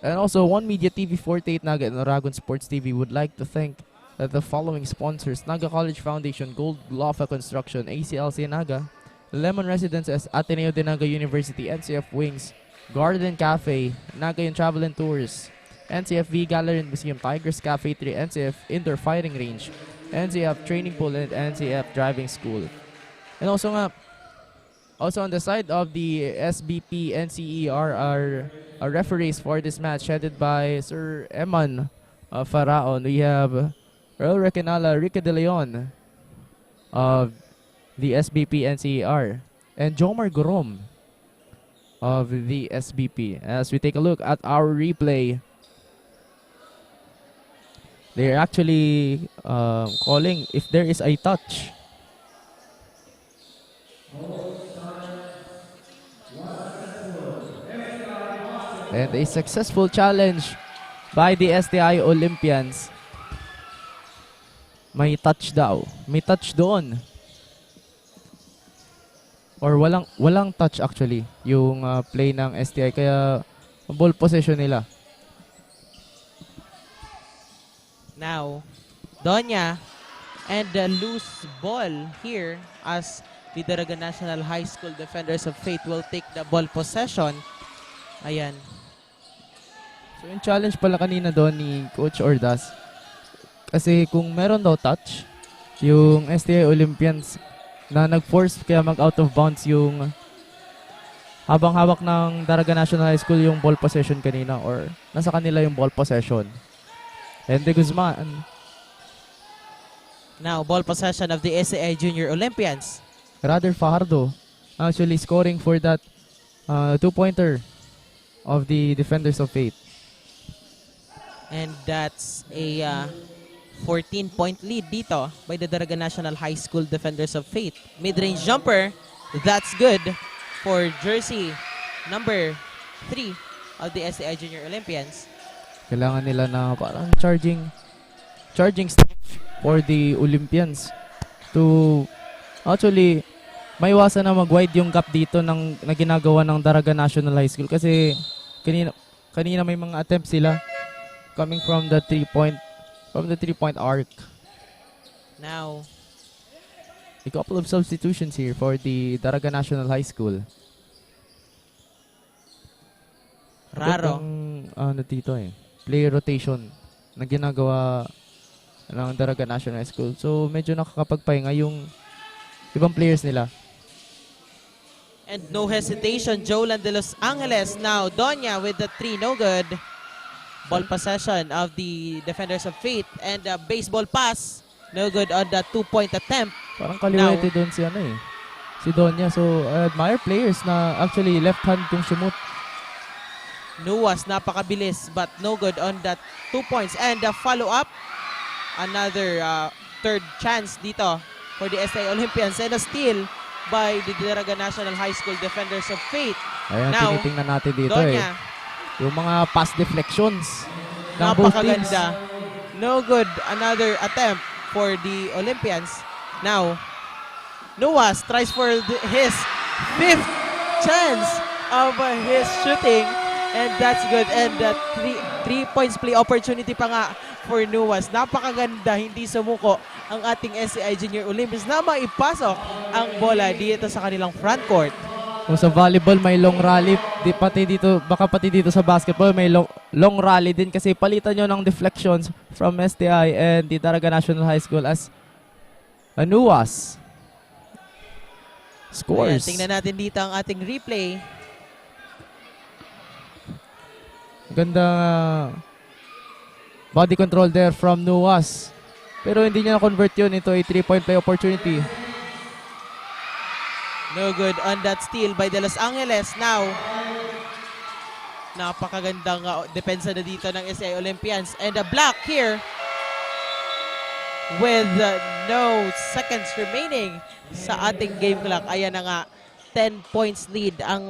And also, One Media TV 48 Naga and Aragon Sports TV would like to thank the following sponsors: Naga College Foundation, Gold Glofa Construction, ACLC Naga, Lemon Residences, Ateneo de Naga University, NCF Wings, Garden Cafe, Nagayon Travel and Tours, NCFV Gallery and Museum, Tigers Cafe 3, NCF Indoor Fighting Range, NCF Training Pool, and NCF Driving School. And also on the side of the SBP NCER are referees for this match headed by Sir Eman Faraon. We have Earl Recanala, Rica De Leon of the SBP NCER, and Jomar Gorom of the SBP. As we take a look at our replay, they're actually calling if there is a touch. And a successful challenge by the STI Olympians. May touch daw. May touch doon. Or walang touch actually yung play ng STI, kaya ball possession nila. Now, Donya and the loose ball here as the Daraga National High School Defenders of Fate will take the ball possession. Ayan. So yung challenge pala kanina doon ni Coach Ordas, kasi kung meron daw touch, yung STI Olympians na nag-force kaya mag-out of bounds yung habang hawak ng Daraga National High School yung ball possession kanina, or nasa kanila yung ball possession. And de Guzman. Now, ball possession of the SAI Junior Olympians. Rather Fajardo actually scoring for that two-pointer of the Defenders of Fate. And that's a 14-point lead dito by the Daraga National High School Defenders of Fate. Mid-range jumper, that's good for jersey number 3 of the SAI Junior Olympians. Kailangan nila na parang charging step for the Olympians to actually maiwasan na mag-wide yung gap dito na ginagawa ng Daraga National High School, kasi kanina may mga attempts sila coming from the 3-point arc. Now, A couple of substitutions here for the Daraga National High School. Raro. Ano dito player rotation na ginagawa ng Daraga National High School. So medyo nakakapagpahinga yung ibang players nila. And no hesitation, Jolan de Los Angeles. Now, Donya with the 3, no good. Ball possession of the Defenders of Fate. And a baseball pass, no good on the 2-point attempt. Parang kaliwete doon si Donya. So, I admire players na actually left hand kung sumut. Nuwas, napakabilis, but no good on that 2 points. And the follow-up, another third chance dito for the STI Olympians. And a steal by the Daraga National High School Defenders of Fate. Ayan, Now, tinitingnan natin dito Donya, yung mga pass deflections ng both teams. napakaganda. No good, another attempt for the Olympians. Now, Nuwas tries for his 5th chance of his shooting. And that's good. And 3 points play opportunity pa nga for Nuwas. Napakaganda, hindi sumuko ang ating SCI Junior Olympians na maipasok ang bola dito sa kanilang front court. Kung sa volleyball may long rally, baka pati dito sa basketball may long rally din, kasi palitan nyo ng deflections from STI and the Daraga National High School as Nuwas scores. Ayan, tingnan natin dito ang ating replay. Gandang body control there from Nuwas. Pero hindi niya na-convert yun into a 3-point play opportunity. No good on that steal by De Los Angeles. Now, napakagandang depensa na dito ng STI Olympians. And a block here with no seconds remaining sa ating game clock. Ayan na nga, 10 points lead ang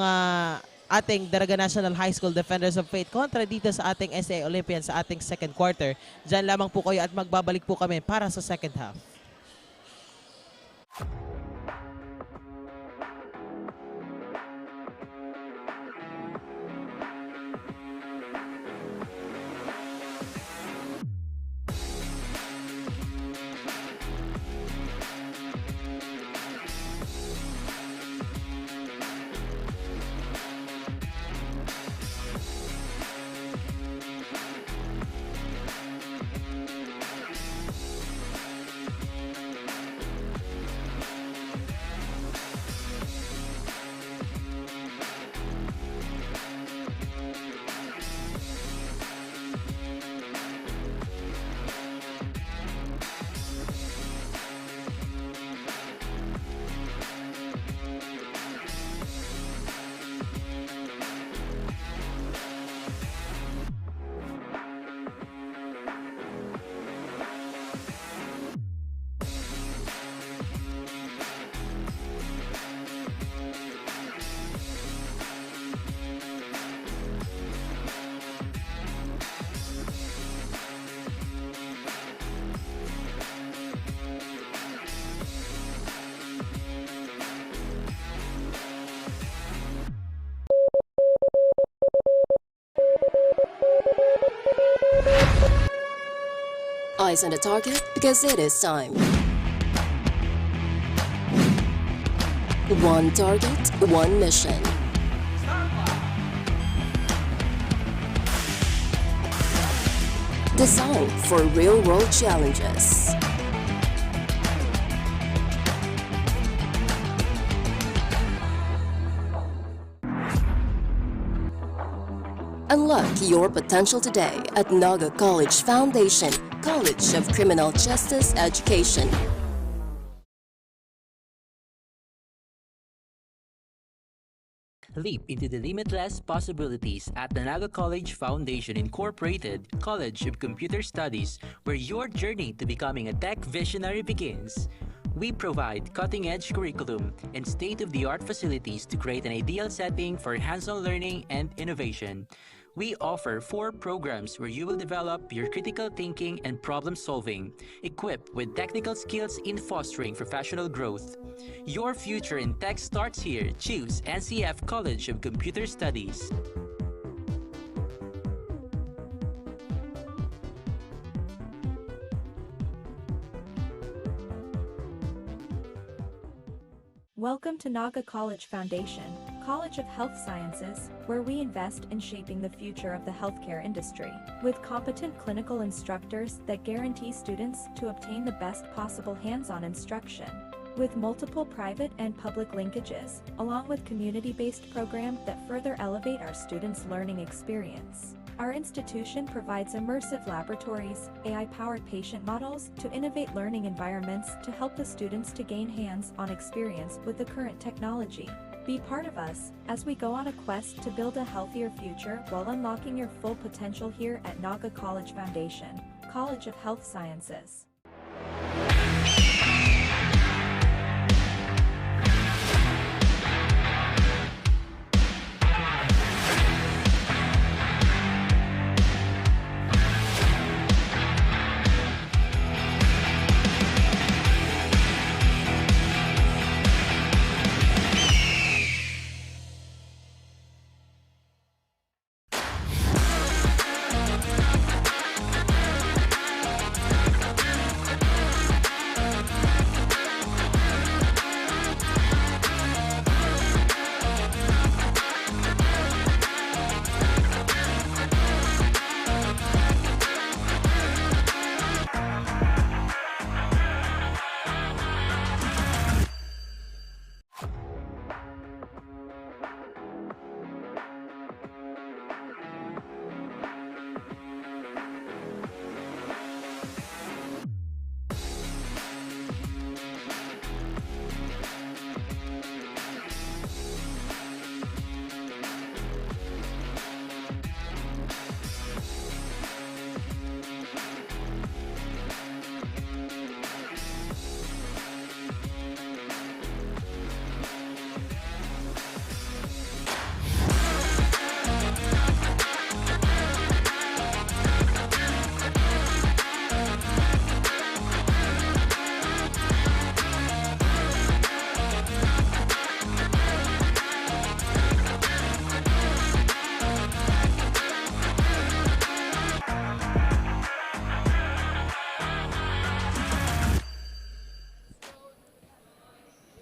ating Daraga National High School Defenders of Faith kontra dito sa ating STI Olympians sa ating second quarter. Diyan lamang po kayo at magbabalik po kami para sa second half. Eyes on the target because it is time. One target, one mission. Designed for real-world challenges. Unlock your potential today at Naga College Foundation, College of Criminal Justice Education. Leap into the limitless possibilities at the Naga College Foundation Incorporated College of Computer Studies, where your journey to becoming a tech visionary begins. We provide cutting-edge curriculum and state-of-the-art facilities to create an ideal setting for hands-on learning and innovation. We offer 4 programs where you will develop your critical thinking and problem solving, equipped with technical skills in fostering professional growth. Your future in tech starts here. Choose NCF College of Computer Studies. Welcome to Naga College Foundation, College of Health Sciences, where we invest in shaping the future of the healthcare industry, with competent clinical instructors that guarantee students to obtain the best possible hands-on instruction. With multiple private and public linkages, along with community-based programs that further elevate our students' learning experience. Our institution provides immersive laboratories, AI-powered patient models to innovate learning environments to help the students to gain hands-on experience with the current technology. Be part of us as we go on a quest to build a healthier future while unlocking your full potential here at Naga College Foundation, College of Health Sciences.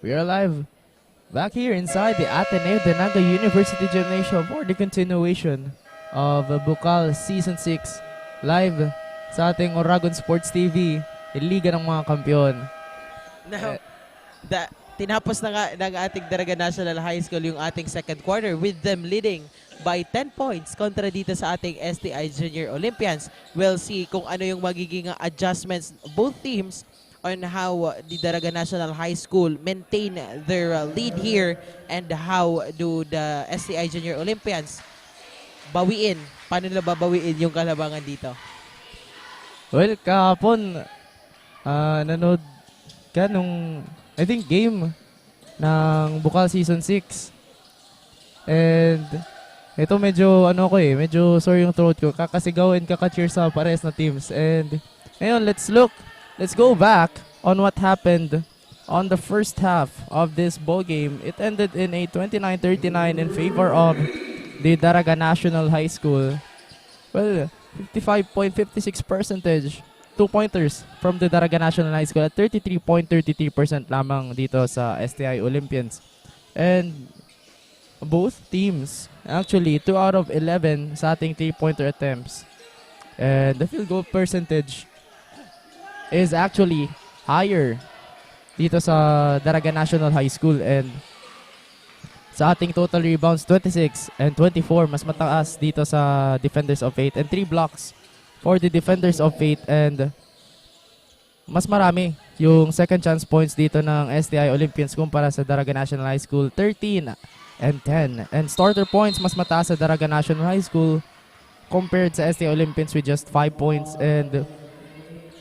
We are live back here inside the Ateneo de Naga University Gymnasium for the continuation of Bukal Season 6 live sa ating Oragon Sports TV, Liga ng mga Kampiyon. Now, tinapos na nga ng ating Daraga National High School yung ating second quarter with them leading by 10 points kontra dito sa ating STI Junior Olympians. We'll see kung ano yung magiging adjustments both teams on how the Daraga National High School maintain their lead here and how do the STI Junior Olympians bawiin. Paano nila babawiin yung kalabangan dito? Well, kahapon, nanood ka nung, I think, game ng Bukal Season 6. And ito medyo, medyo sore yung throat ko. Kakasigaw and kaka-cheer sa pares na teams. And ngayon, let's go back on what happened on the first half of this ball game. It ended in a 29-39 in favor of the Daraga National High School. Well, 55.56%, 2-pointers from the Daraga National High School at 33.33% lamang dito sa STI Olympians. And both teams, actually, 2 out of 11 sa ating 3-pointer attempts. And the field goal percentage is actually higher dito sa Daraga National High School, and sa ating total rebounds 26 and 24, mas mataas dito sa Defenders of Fate, and 3 blocks for the Defenders of Fate, and mas marami yung second chance points dito ng STI Olympians kumpara sa Daraga National High School, 13 and 10, and starter points mas mataas sa Daraga National High School compared sa STI Olympians with just 5 points and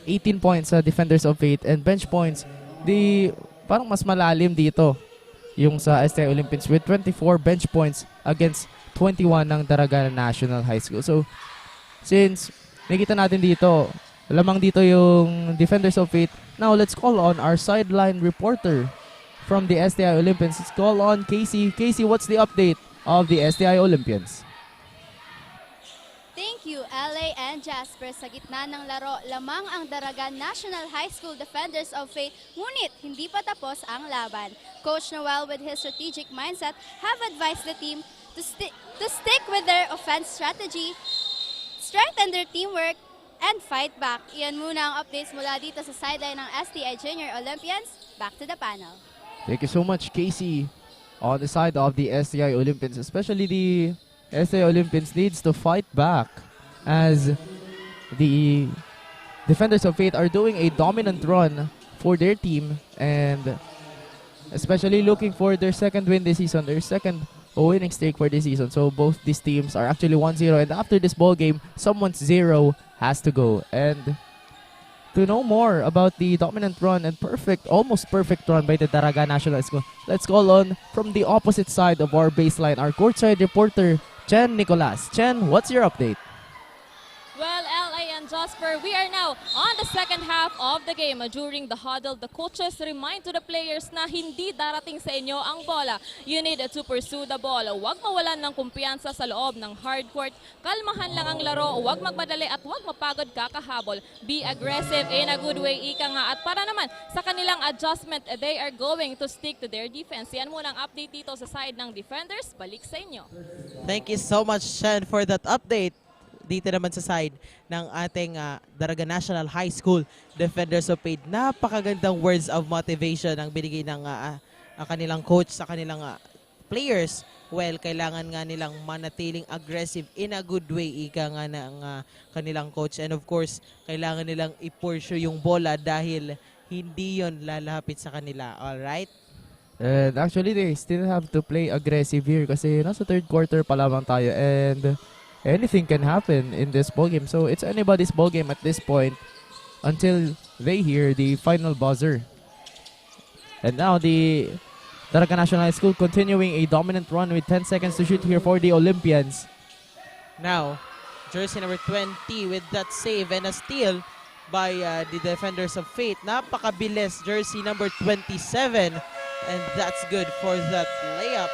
18 points sa Defenders of Fate, and bench points parang mas malalim dito yung sa STI Olympians with 24 bench points against 21 ng Daraga National High School. So since nakita natin dito, lamang dito yung Defenders of Fate, now let's call on our sideline reporter from the STI Olympians. Let's call on Casey. Casey, what's the update of the STI Olympians? Thank you, LA and Jasper. Sa gitna ng laro, lamang ang Daraga National High School Defenders of Fate, ngunit hindi pa tapos ang laban. Coach Noel, with his strategic mindset, have advised the team to stick with their offense strategy, strengthen their teamwork, and fight back. Iyan muna ang updates mula dito sa sideline ng STI Junior Olympians. Back to the panel. Thank you so much, Casey. On the side of the STI Olympians, especially the STI Olympians needs to fight back as the Defenders of Fate are doing a dominant run for their team, and especially looking for their second win this season, their second winning streak for this season. So both these teams are actually 1-0, and after this ball game, someone's zero has to go. And to know more about the dominant run and almost perfect run by the Daraga National School, let's call on from the opposite side of our baseline, our courtside reporter, Chen Nicolas. Chen, what's your update? Well, LA and Jasper, we are now on the second half of the game. During the huddle, the coaches remind to the players na hindi darating sa inyo ang bola. You need to pursue the ball. Huwag mawalan ng kumpiyansa sa loob ng hard court. Kalmahan lang ang laro, huwag magmadali at huwag mapagod kakahabol. Be aggressive in a good way, ika nga. At para naman sa kanilang adjustment, they are going to stick to their defense. Yan muna ang update dito sa side ng defenders. Balik sa inyo. Thank you so much, Shen, for that update. Dito naman sa side ng ating Daraga National High School Defenders of Fate. Napakagandang words of motivation ang binigay ng kanilang coach sa kanilang players. Well, kailangan nga nilang manatiling aggressive in a good way, ika nga ng kanilang coach. And of course, kailangan nilang i-pursue yung bola dahil hindi yon lalapit sa kanila. Alright? And actually, they still have to play aggressive here kasi nasa third quarter pa lamang tayo, and anything can happen in this ballgame. So it's anybody's ballgame at this point until they hear the final buzzer. And now the Daraga National High School continuing a dominant run with 10 seconds to shoot here for the Olympians. Now, jersey number 20 with that save and a steal by the Defenders of Fate. Napakabilis, jersey number 27, and that's good for that layup.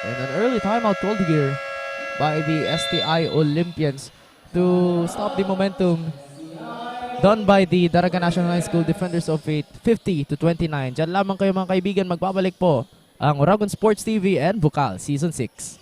And an early timeout called here by the STI Olympians to stop the momentum done by the Daraga National High School Defenders of Faith, 50-29. Diyan lamang kayo mga kaibigan, magbabalik po ang Oragon Sports TV and Bukal Season 6.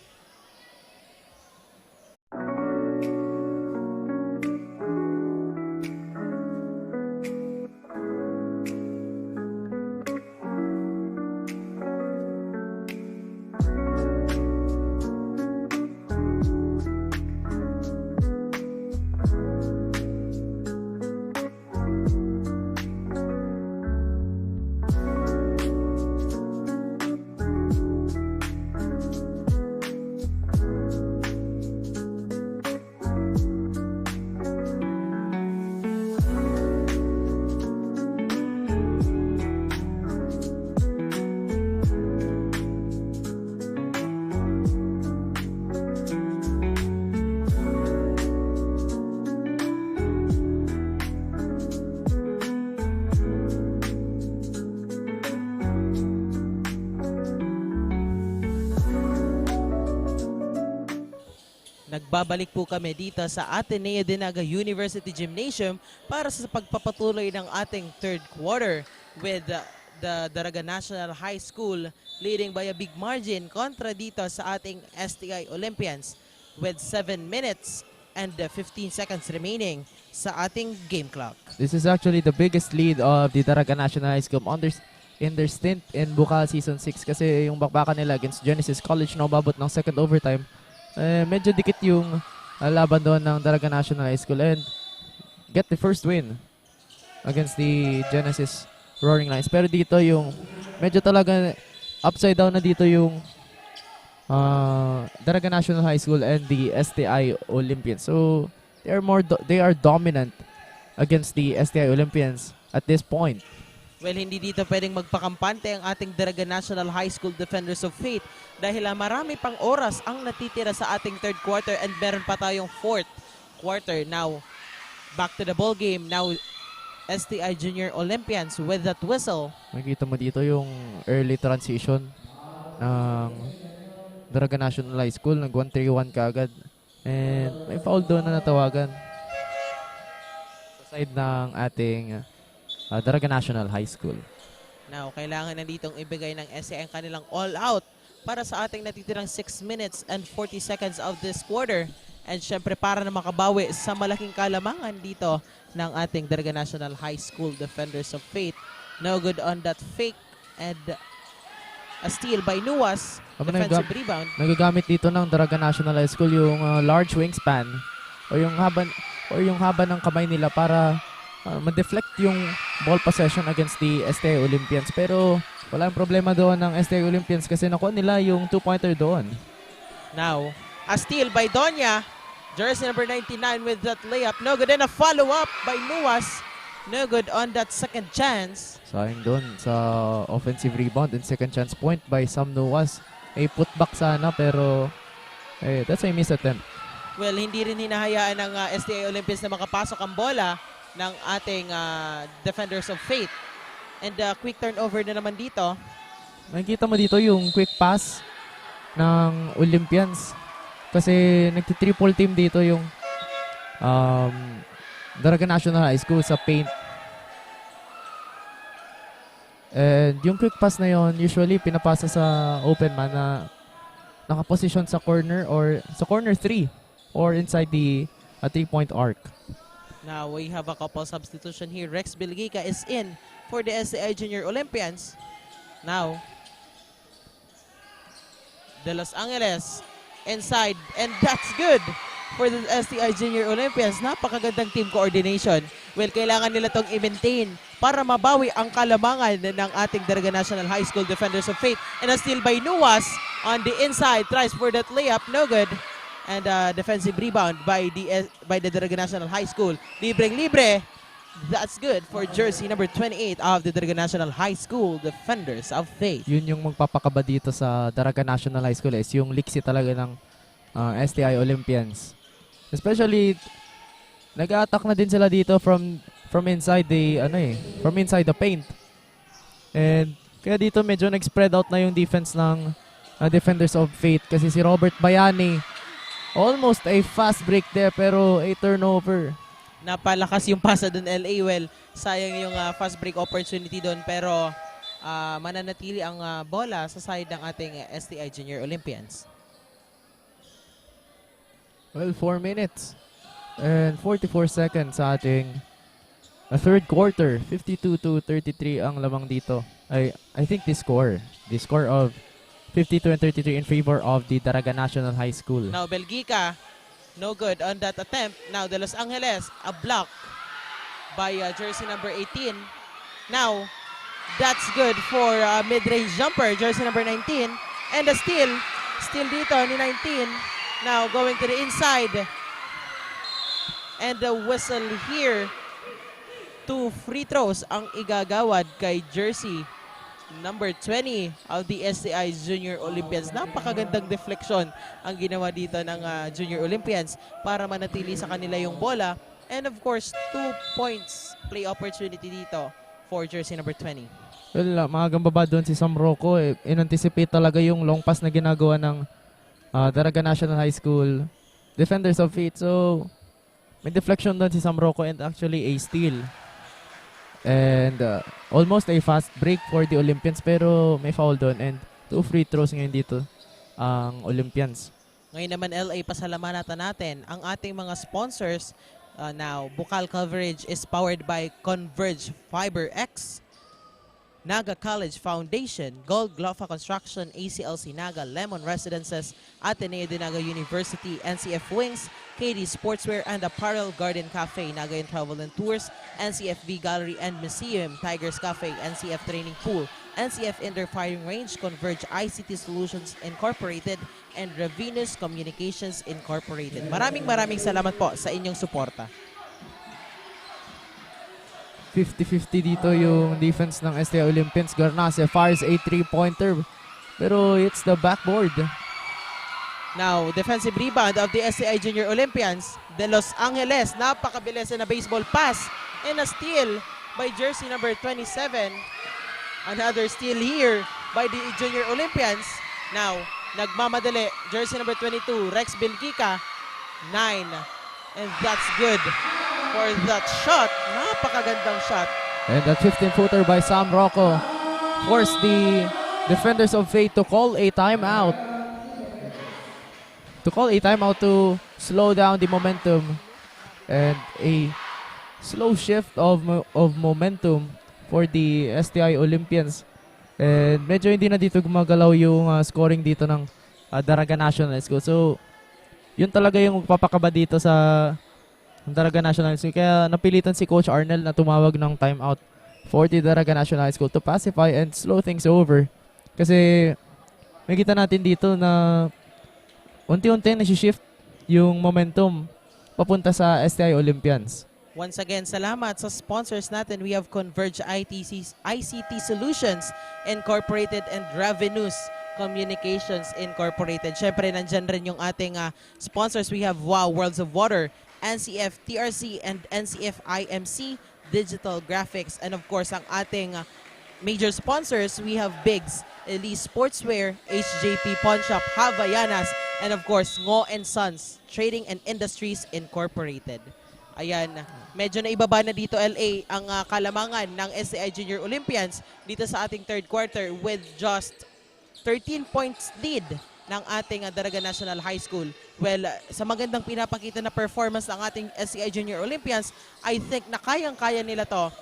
Nagbabalik po kami dito sa Ateneo de Naga University Gymnasium para sa pagpapatuloy ng ating third quarter with the Daraga National High School leading by a big margin kontra dito sa ating STI Olympians with 7 minutes and 15 seconds remaining sa ating game clock. This is actually the biggest lead of the Daraga National High School in their stint in Bukal Season 6 kasi yung bakbakan nila against Genesis College na umabot ng second overtime. Medyo dikit yung laban doon ng Daraga National High School and get the first win against the Genesis Roaring Lions. Pero dito yung medyo talaga upside down na dito yung Daraga National High School and the STI Olympians. So they are dominant against the STI Olympians at this point. Well, hindi dito pwedeng magpakampante ang ating Daraga National High School Defenders of Faith dahil marami pang oras ang natitira sa ating third quarter and meron pa tayong fourth quarter. Now, back to the ball game. Now, STI Junior Olympians with that whistle. Makikita mo dito yung early transition ng Daraga National High School. Nag-1-3-1 kaagad. And may foul doon na natawagan sa side ng ating Daraga National High School. Now, kailangan na ditong ibigay ng STI ang kanilang all-out para sa ating natitirang 6 minutes and 40 seconds of this quarter. And syempre para na makabawi sa malaking kalamangan dito ng ating Daraga National High School Defenders of Faith. No good on that fake and a steal by Nuwas. Defensive rebound. Nagagamit dito ng Daraga National High School yung large wingspan o yung haba ng kamay nila para ma-deflect yung ball possession against the STI Olympians. Pero wala yung problema doon ng STI Olympians kasi nakuha nila yung 2-pointer doon. Now, a steal by Donya. Jersey number 99 with that layup. No good. And a follow-up by Nuwas. No good on that second chance. Sayang doon sa offensive rebound and second chance point by Sam Nuwas. Putback sana pero that's a missed attempt. Well, hindi rin hinahayaan ng STI Olympians na makapasok ang bola ng ating Defenders of Faith. And quick turnover na naman dito. Nakikita mo dito yung quick pass ng Olympians. Kasi nagti-triple team dito yung Daraga National High School sa paint. And yung quick pass na yon usually pinapasa sa open man na nakaposition sa corner or sa corner 3 or inside the 3-point arc. Now, we have a couple substitution here. Rex Bilgica is in for the STI Junior Olympians. Now, De Los Angeles inside, and that's good for the STI Junior Olympians. Napakagandang team coordination. Well, kailangan nila tong i-maintain para mabawi ang kalamangan ng ating Daraga National High School Defenders of Faith. And a steal by Nuwas on the inside. Tries for that layup. No good. And defensive rebound by the Daraga National High School. Libreng-libre. That's good for jersey number 28 of the Daraga National High School Defenders of Faith. Yun yung magpapakaba dito sa Daraga National High School is yung liksi talaga ng STI Olympians. Especially, nag-attack na din sila dito from inside the from inside the paint. And kaya dito medyo nag-spread out na yung defense ng Defenders of Faith kasi si Robert Bayani almost a fast break there pero a turnover. Napalakas yung pasa doon, LA. Well, sayang yung fast break opportunity doon. Pero mananatili ang bola sa side ng ating STI Junior Olympians. Well, 4 minutes and 44 seconds sa ating third quarter. 52-33 ang lamang dito. I think the score of 52 and 33 in favor of the Daraga National High School. Now, Belgica, no good on that attempt. Now, the Los Angeles, a block by jersey number 18. Now, that's good for mid-range jumper, jersey number 19. And the steal dito ni 19. Now, going to the inside. And the whistle here. 2 free throws ang igagawad kay jersey number 20 of the STI Junior Olympians. Napakagandang deflection ang ginawa dito ng Junior Olympians para manatili sa kanila yung bola. And of course, 2 points play opportunity dito for jersey number 20. Well, magambaba doon si Sam Rocco. In-anticipate talaga yung long pass na ginagawa ng Daraga National High School defenders of Fate. So, may deflection doon si Sam Rocco and actually a steal. And almost a fast break for the Olympians pero may foul doon and 2 free throws ngayon dito ang Olympians. Ngayon naman LA, pasalamatan natin ang ating mga sponsors. Now, Bukal coverage is powered by Converge Fiber X, Naga College Foundation, Gold Glofa Construction, ACLC Naga, Lemon Residences, Ateneo de Naga University, NCF Wings, KD Sportswear and Apparel, Garden Cafe, Nagayan Travel and Tours, NCFB Gallery and Museum, Tigers Cafe, NCF Training Pool, NCF Indoor Firing Range, Converge ICT Solutions Incorporated, and Ravinus Communications Incorporated. Maraming salamat po sa inyong suporta. 50-50 dito yung defense ng STI Olympians. Garnase fires a 3-pointer pero it's the backboard. Now, defensive rebound of the STI Junior Olympians. De Los Angeles, napakabilis na baseball pass and a steal by jersey number 27. Another steal here by the Junior Olympians. Now, nagmamadali, jersey number 22, Rex Belgica, 9. And that's good for that shot. Napakagandang shot. And that 15-footer by Sam Rocco forced the defenders of Fate to call a timeout. To slow down the momentum and a slow shift of momentum for the STI Olympians. And medyo hindi na dito gumagalaw yung scoring dito ng Daraga National High School. So, yun talaga yung papakaba dito sa Daraga National High School. Kaya napilitan si Coach Arnel na tumawag ng timeout for the Daraga National High School to pacify and slow things over. Kasi makita natin dito na unti-unti nasi-shift yung momentum papunta sa STI Olympians. Once again, salamat sa sponsors natin. We have Converge ICT Solutions Incorporated and Ravenous Communications Incorporated. Siyempre, nandyan rin yung ating sponsors. We have Wow Worlds of Water, NCF TRC, and NCF IMC Digital Graphics. And of course, ang ating major sponsors, we have Biggs, Elise Sportswear, HJP Pawn Shop, Havaianas, and of course, Ngo & Sons Trading and Industries Incorporated. Ayan, medyo naibaba na dito LA ang kalamangan ng STI Junior Olympians dito sa ating third quarter with just 13 points lead ng ating Daraga National High School. Well, sa magandang pinapakita na performance ng ating STI Junior Olympians, I think na kayang-kaya nila to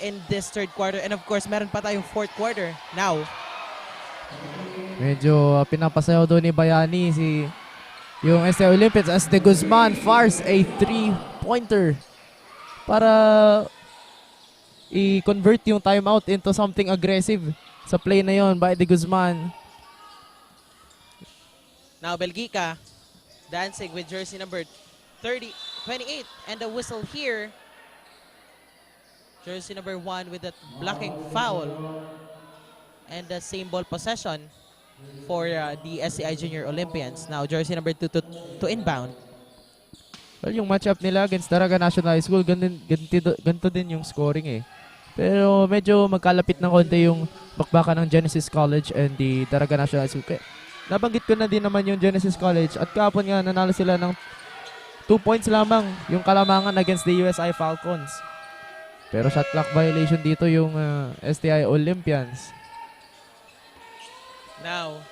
in this third quarter. And of course, meron pa tayong fourth quarter now. Medyo pinapasayaw doon ni Bayani yung STI Olympians as De Guzman fires a 3-pointer para i-convert yung timeout into something aggressive sa play na yon by De Guzman. Now, Belgica dancing with jersey number 28 and the whistle here. Jersey number 1 with that blocking foul and the same ball possession for the STI Junior Olympians. Now, jersey number 2 to inbound. Well, yung matchup nila against Daraga National High School, ganito din yung scoring eh. Pero medyo magkalapit ng konti yung bakbakan ng Genesis College and the Daraga National High School. Nabanggit ko na din naman yung Genesis College at kahapon nga nanalo sila ng 2 points lamang yung kalamangan against the USI Falcons. Pero shot clock violation dito yung STI Olympians. Now,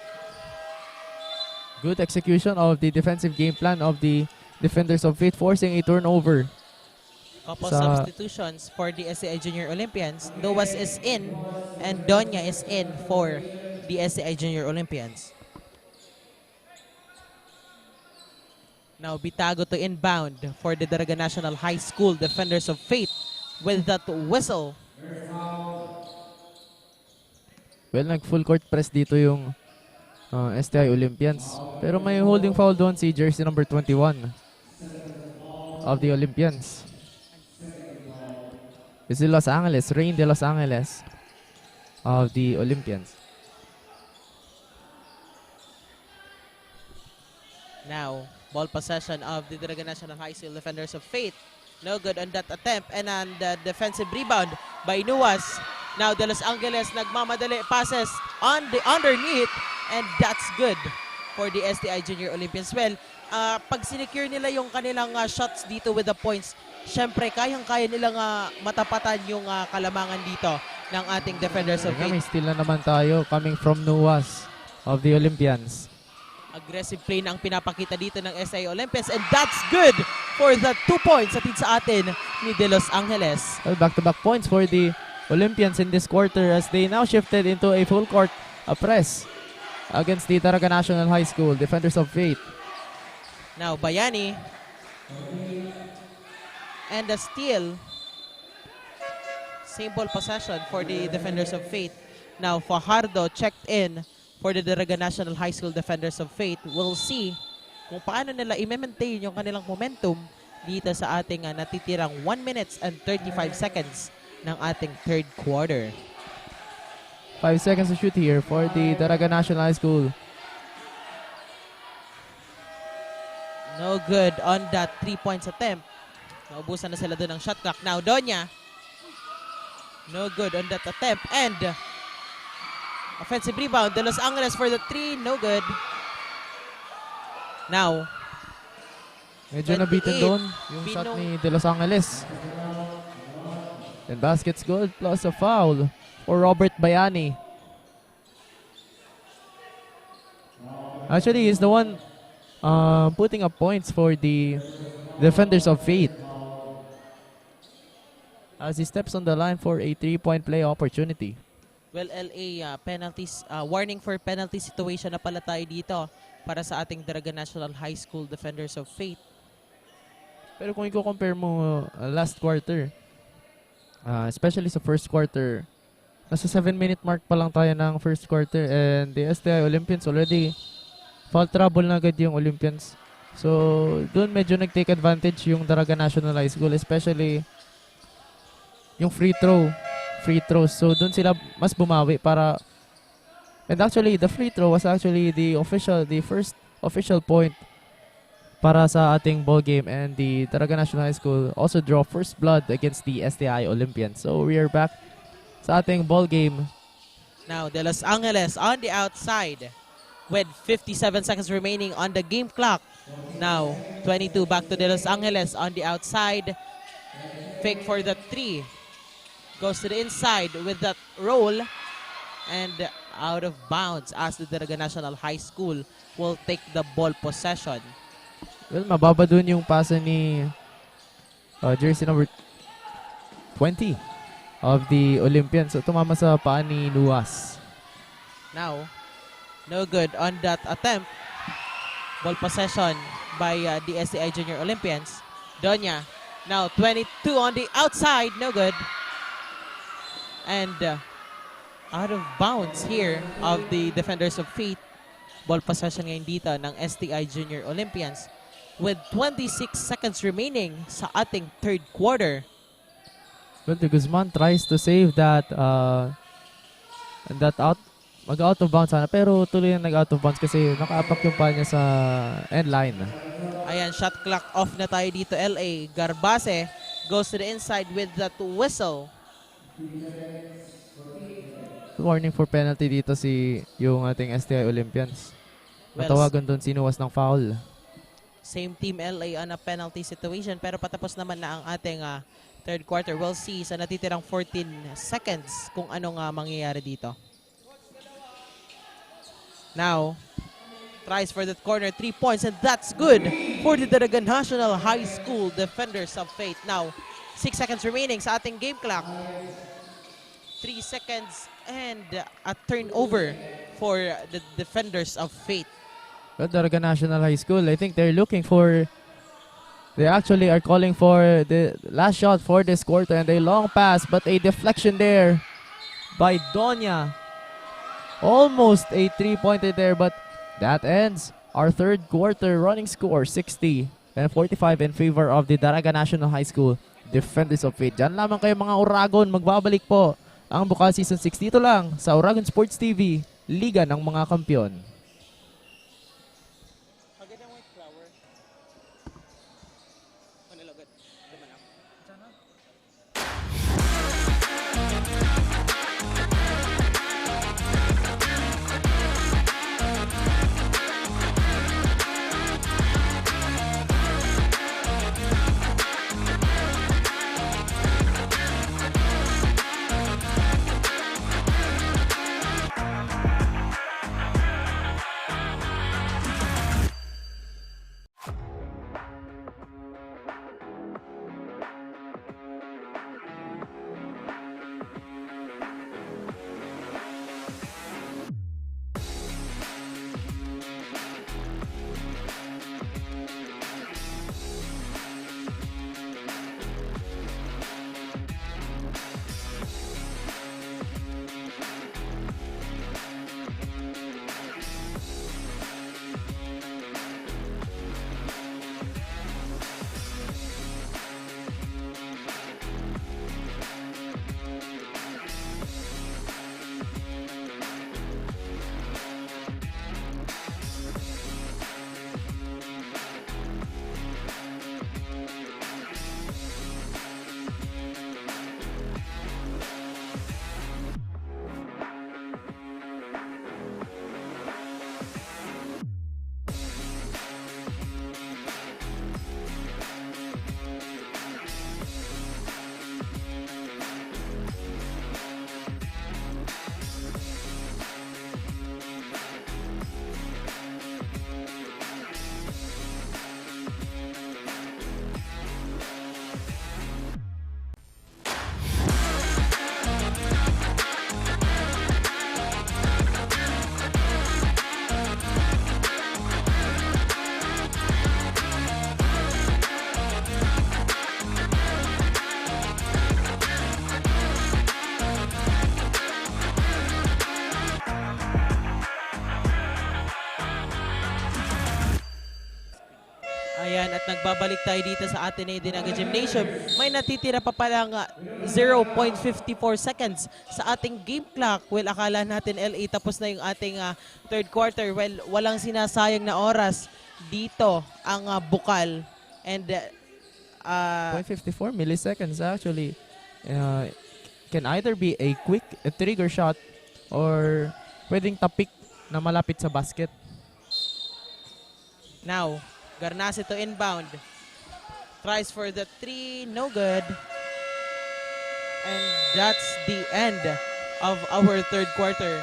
Good execution of the defensive game plan of the defenders of Fate, forcing a turnover. couple Sa- substitutions for the SCI Junior Olympians. Noas is in and Donya is in for the SCI Junior Olympians. Now, Bitago to inbound for the Daraga National High School Defenders of Fate with that whistle. Well, nag-full court press dito yung STI Olympians. Pero may holding foul doon si jersey number 21 of the Olympians. This is Los Angeles, Rain de Los Angeles of the Olympians. Now, ball possession of the Daraga National High School Defenders of Fate. No good on that attempt. And on the defensive rebound by Nuas. Now, De Los Angeles nagmamadali passes on the underneath. And that's good for the STI Junior Olympians. Well, pag sinecure nila yung kanilang shots dito with the points, syempre, kayang-kaya nilang matapatan yung kalamangan dito ng ating Defenders of Kaya may Fate. steal na naman tayo coming from Nuas of the Olympians. Aggressive play na ang pinapakita dito ng STI Olympians. And that's good for the 2 points atid sa atin ni De Los Angeles. Well, back-to-back points for the Olympians in this quarter as they now shifted into a full court press against the Daraga National High School Defenders of Fate. Now, Bayani. And a steal. Same ball possession for the Defenders of Fate. Now, Fajardo checked in for the Daraga National High School Defenders of Fate. We'll see kung paano nila i-maintain yung kanilang momentum dito sa ating natitirang 1 minutes and 35 seconds ng ating third quarter. 5 seconds to shoot here for the Daraga National High School. No good on that 3 points attempt. Naubusan na sila doon ng shot clock. Now, Donya. No good on that attempt. And offensive rebound. De Los Angeles for the 3. No good. Now, Medyo nabitin 28, doon yung shot ni De Los Angeles. And basket's good plus a foul for Robert Bayani. Actually, he's the one putting up points for the Defenders of Fate as he steps on the line for a 3-point play opportunity. well, LA penalties, warning for penalty situation na pala tayo dito para sa ating Daraga National High School Defenders of Fate. Pero kung i-compare mo last quarter, especially sa first quarter, nasa 7-minute mark pa lang tayo ng first quarter and the STI Olympians already foul trouble na agad yung Olympians. So, doon medyo nag-take advantage yung Daraga National High School, especially yung free throws. So, doon sila mas bumawi para, and actually, the free throw was actually the first official point para sa ating ball game, and the Daraga National High School also draw first blood against the STI Olympians. So, we are back sa ating ball game. Now, De Los Angeles on the outside with 57 seconds remaining on the game clock. Now, 22 back to De Los Angeles on the outside. Fake for the 3. Goes to the inside with that roll. And out of bounds as the Daraga National High School will take the ball possession. Well, mababa dun yung pasa ni jersey number 20 of the Olympians. So, tumama sa paa ni Nuas. Now, no good on that attempt. Ball possession by the SCI Junior Olympians. Donya, now 22 on the outside, no good. And out of bounds here of the Defenders of Fate. Ball possession ngayon dito ng STI Junior Olympians with 26 seconds remaining sa ating third quarter. Well, de Guzman tries to save that mag-out of bounds sana, pero tuloy na nag-out of bounds kasi nakaapak yung paa niya sa end line. Ayan, shot clock off na tayo dito, LA. Garbase goes to the inside with that whistle. Warning for penalty dito yung ating STI Olympians. Well, Matawagan doon sinuwas ng foul. Same Team LA on a penalty situation pero patapos naman na ang ating third quarter. We'll see sa natitirang 14 seconds kung anong mangyayari dito. Now, tries for that corner, 3 points, and that's good for the Daragan National High School Defenders of Fate. Now, 6 seconds remaining sa ating game clock. 3 seconds and a turnover for the Defenders of Fate. Well, Daraga National High School, I think they're looking for... They actually are calling for the last shot for this quarter and a long pass, but a deflection there by Donya. Almost a 3-pointer there, but that ends our third quarter running score, 60 and 45 in favor of the Daraga National High School Defenders of Fate. Diyan lamang kayo mga Uragon, magbabalik po ang Bukal Season 6 dito lang sa Uragon Sports TV, Liga ng mga Kampiyon. Ayan, at nagbabalik tayo dito sa Ateneo Dinaga Gymnasium. May natitira pa palang 0.54 seconds sa ating game clock. Well, akala natin LA tapos na yung ating third quarter. Well, walang sinasayang na oras dito ang Bukal. And 0.54 milliseconds actually. Can either be a quick trigger shot or pwedeng tapik na malapit sa basket. now, Garnase to inbound. Tries for the 3, no good. And that's the end of our third quarter.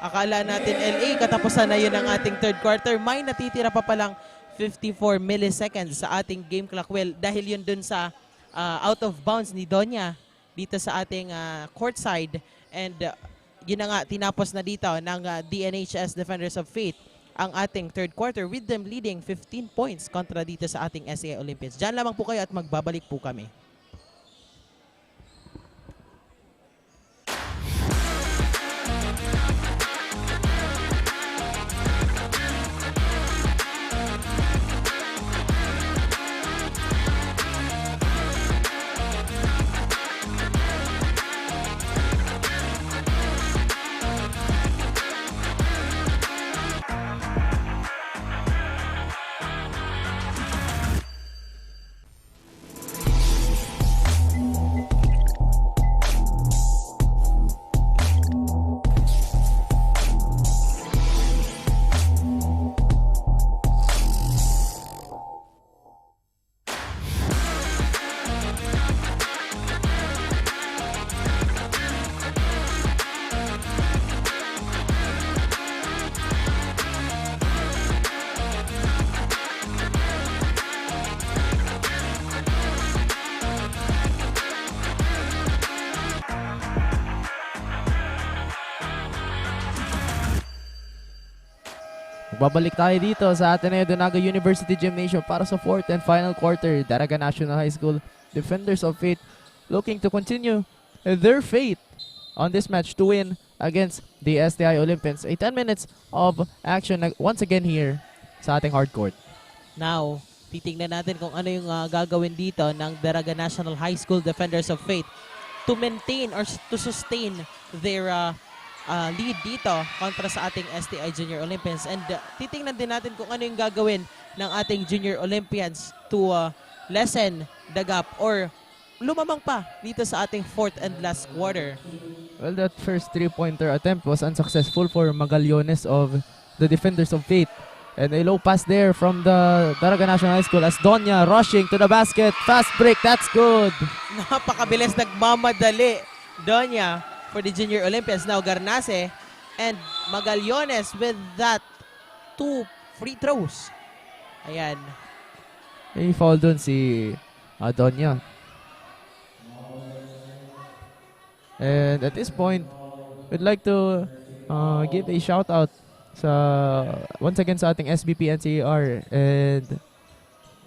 Akala natin LA, katapusan na yun ang ating third quarter. May natitira pa palang 54 milliseconds sa ating game clock. Well, dahil yun dun sa out of bounds ni Donya dito sa ating courtside. And yun na nga, tinapos na dito ng DNHS Defenders of Fate ang ating third quarter with them leading 15 points kontra dito sa ating STI Olympians. Diyan lamang po kayo at magbabalik po kami. Babalik tayo dito sa Ateneo de Naga University Gymnasium para sa fourth and final quarter. Daraga National High School Defenders of Faith looking to continue their fate on this match to win against the STI Olympians. A 10 minutes of action once again here sa ating hard court. Now, titingnan natin kung ano yung gagawin dito ng Daraga National High School Defenders of Faith to maintain or to sustain their lead dito kontra sa ating STI Junior Olympians. And titingnan din natin kung ano yung gagawin ng ating Junior Olympians to lessen the gap or lumamang pa dito sa ating fourth and last quarter. Well, that first three-pointer attempt was unsuccessful for Magallones of the Defenders of Faith. And a low pass there from the Daraga National High School as Donya rushing to the basket. Fast break, that's good. Napakabilis, nagmamadali Donya for the Junior Olympians. Now Garnase and Magallones with that 2 free throws. Ayan. May foul dun si Donya. And at this point, we'd like to give a shout out once again sa ating SBP NCAR and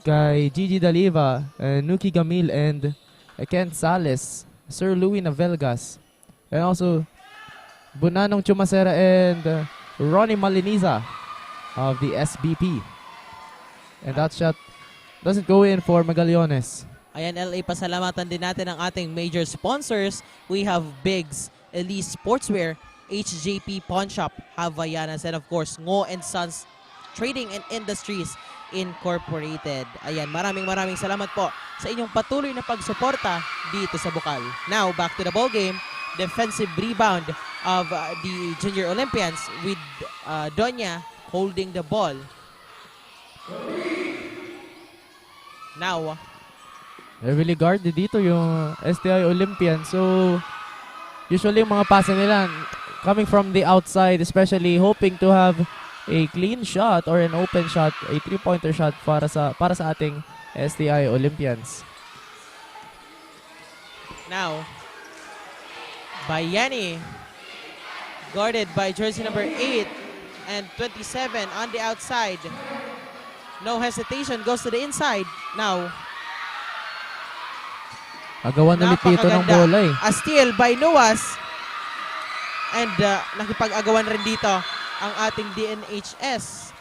kay Gigi Daliva, Nuki Gamil, and Ken Sales, Sir Louie Navelgas, and also Bunanong Chumasera and Ronnie Maliniza of the SBP. And that shot doesn't go in for Magallones. Ayan, LA, pasalamatan din natin ang ating major sponsors. We have Biggs, Elise Sportswear, HJP Pawn Shop, Havaianas, and of course, Ngo & Sons Trading and Industries Incorporated. Ayan, maraming salamat po sa inyong patuloy na pagsuporta dito sa Bukal. Now, back to the ball game. Defensive rebound of the Junior Olympians with Donya holding the ball. Now, Heavily guarded dito yung STI Olympians. So, usually yung mga pasa nila coming from the outside, especially hoping to have a clean shot or an open shot, a three-pointer shot para sa ating STI Olympians. now, Bayani, guarded by jersey number 8 and 27 on the outside. No hesitation, goes to the inside. Now, Agawan ulit dito ng napakaganda. bola eh. A steal by Nuas. And nakipag-agawan rin dito ang ating DNHS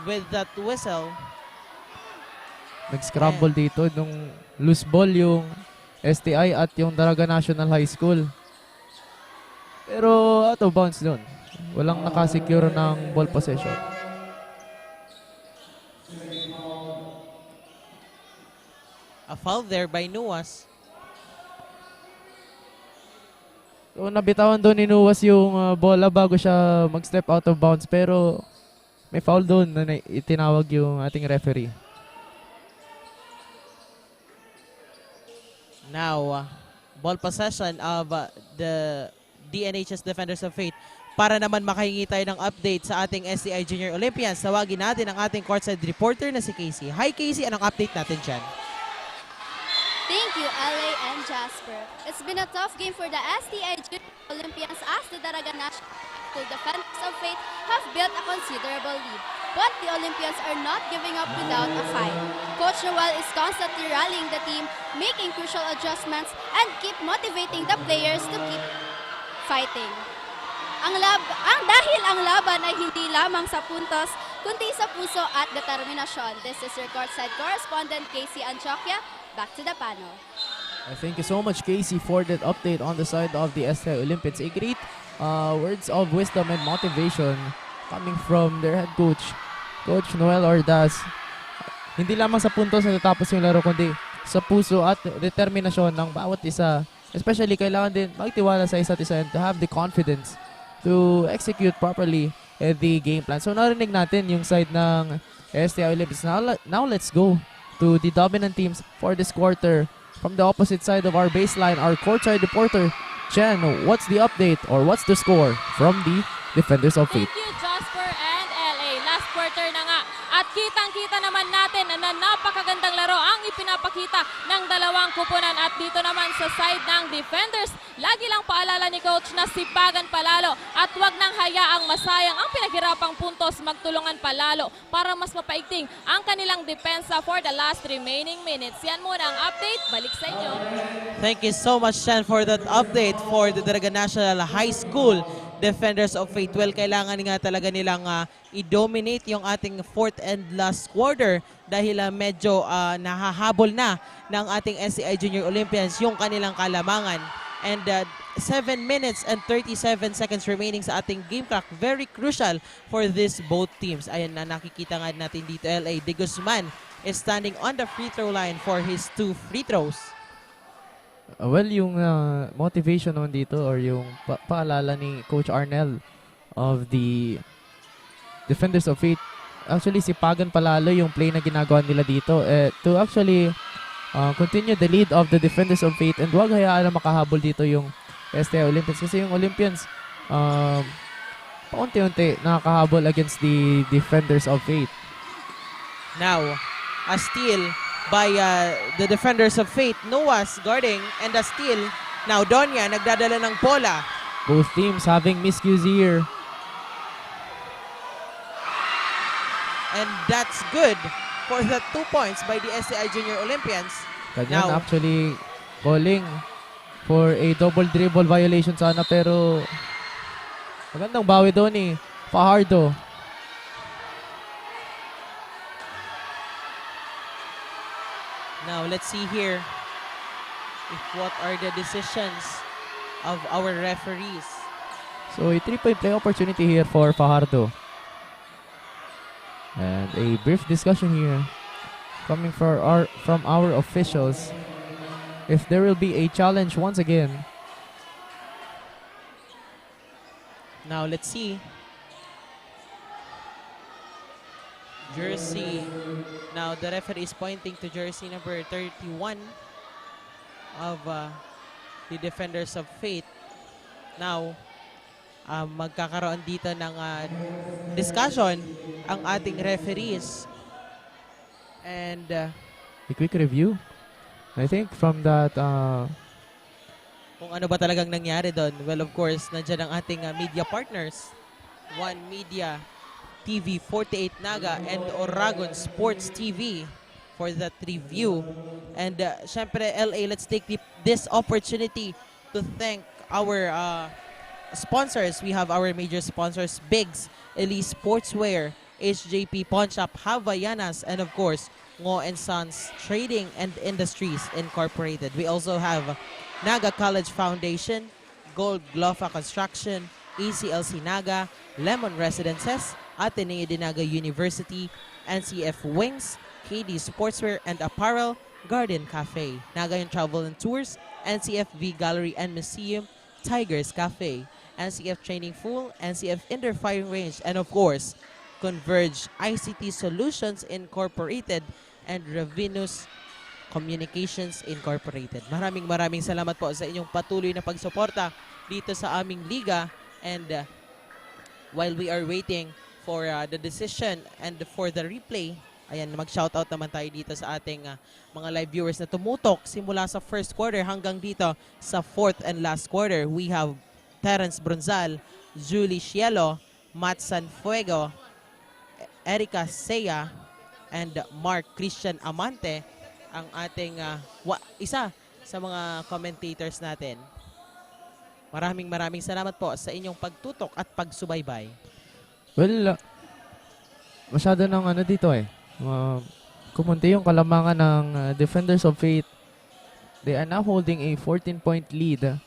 with that whistle. Nag-scramble dito nung loose ball yung STI at yung Daraga National High School. Pero out of bounds dun. Walang nakasecure ng ball possession. A foul there by Nuas. So nabitawan doon ni Nuwas yung bola bago siya mag-step out of bounds. Pero may foul doon na itinawag yung ating referee. Now, ball possession of the DNHS Defenders of Faith. Para naman makahingi tayo ng update sa ating STI Junior Olympians, tawagin natin ang ating courtside reporter na si Casey. Hi Casey, anong update natin dyan? Thank you, LA and Jasper. It's been a tough game for the STI Junior Olympians as the Daraga National Defenders of Faith have built a considerable lead. But the Olympians are not giving up without a fight. Coach Noel is constantly rallying the team, making crucial adjustments, and keep motivating the players to keep fighting. Dahil ang laban ay hindi lamang sa puntos, kundi sa puso at determinasyon. This is your courtside correspondent, Casey Antioquia. Back to the panel. Thank you so much, Casey, for that update on the side of the STI Olympians. A great words of wisdom and motivation coming from their head coach, Coach Noel Ordaz. Hindi lamang sa puntos natatapos yung laro, kundi sa puso at determinasyon ng bawat isa. Especially, kailangan din magtiwala sa isa't isa and to have the confidence to execute properly the game plan. So, narinig natin yung side ng STI Olympians. Now let's go to the dominant teams for this quarter. From the opposite side of our baseline, our courtside reporter, Chen, what's the update or what's the score from the Defenders of Faith? Thank you, Jasper and LA. Last quarter na nga. At kitang-kita naman natin na napakagandang laro ang ipinapakita ng dalawang kupunan at dito naman sa side ng defenders, lagi lang paalala ni coach na sipagan palalo at wag nang hayaang masayang ang pinaghirapang puntos, magtulungan palalo para mas mapaigting ang kanilang depensa for the last remaining minutes. Yan muna ang update. Balik sa inyo. Thank you so much, Shan, for that update for the Daraga National High School Defenders of Faith. Well, kailangan nga talaga nilang i-dominate yung ating fourth and last quarter dahil medyo nahahabol na ng ating SCI Junior Olympians yung kanilang kalamangan. And 7 minutes and 37 seconds remaining sa ating game clock. Very crucial for these both teams. Ayan na, nakikita nga natin dito, LA. De Guzman is standing on the free throw line for his 2 free throws. Well, yung motivation naman dito or yung paalala ni Coach Arnel of the Defenders of Faith, actually sipagan palalo yung play na ginagawa nila dito to actually continue the lead of the Defenders of Faith, and wag hayaan na makahabol dito yung STI Olympians kasi yung Olympians paunti-unti nakakahabol against the Defenders of Faith. Now, a steal by the Defenders of Faith. Noah's guarding and a steal. Now, Donya nagdadala ng bola. Both teams having miscues here. And that's good for the 2 points by the SCI Junior Olympians. Kanyan Now, actually calling for a double dribble violation sana, pero magandang bawi doon ni Fajardo. now let's see here if what are the decisions of our referees. So a 3-point play opportunity here for Fajardo. And a brief discussion here coming from our officials if there will be a challenge once again. Now let's see. Jersey. Now the referee is pointing to jersey number 31 of the Defenders of Faith. Now, magkakaroon dito ng discussion ang ating referees. And A quick review. I think from that kung ano ba talagang nangyari doon. Well, of course, nandiyan ang ating media partners. One Media TV 48 Naga and Oragon Sports TV for that review. And syempre, LA, let's take this opportunity to thank our sponsors. We have our major sponsors, Biggs, Elise Sportswear, HJP Pawn Shop, Havaianas, and of course, Ngo & Sons Trading and Industries Incorporated. We also have Naga College Foundation, Gold Glofa Construction, ACLC Naga, Lemon Residences, Ateneo de Naga University, NCF Wings, KD Sportswear and Apparel, Garden Cafe, Nagayan Travel and Tours, NCFV Gallery and Museum, Tigers Cafe, NCF Training Pool, NCF Indoor Firing Range, and of course, Converge ICT Solutions Incorporated and Ravinus Communications Incorporated. Maraming salamat po sa inyong patuloy na pagsuporta dito sa aming liga. And while we are waiting for the decision and for the replay, ayan, mag-shoutout naman tayo dito sa ating mga live viewers na tumutok simula sa first quarter hanggang dito sa fourth and last quarter. We have Terence Bronzal, Julie Cielo, Matt Sanfuego, Erica Seya, and Mark Christian Amante, ang ating isa sa mga commentators natin. Maraming salamat po sa inyong pagtutok at pagsubaybay. Well, masyado ng dito kumunti yung kalamangan ng Defenders of Faith. They are now holding a 14-point lead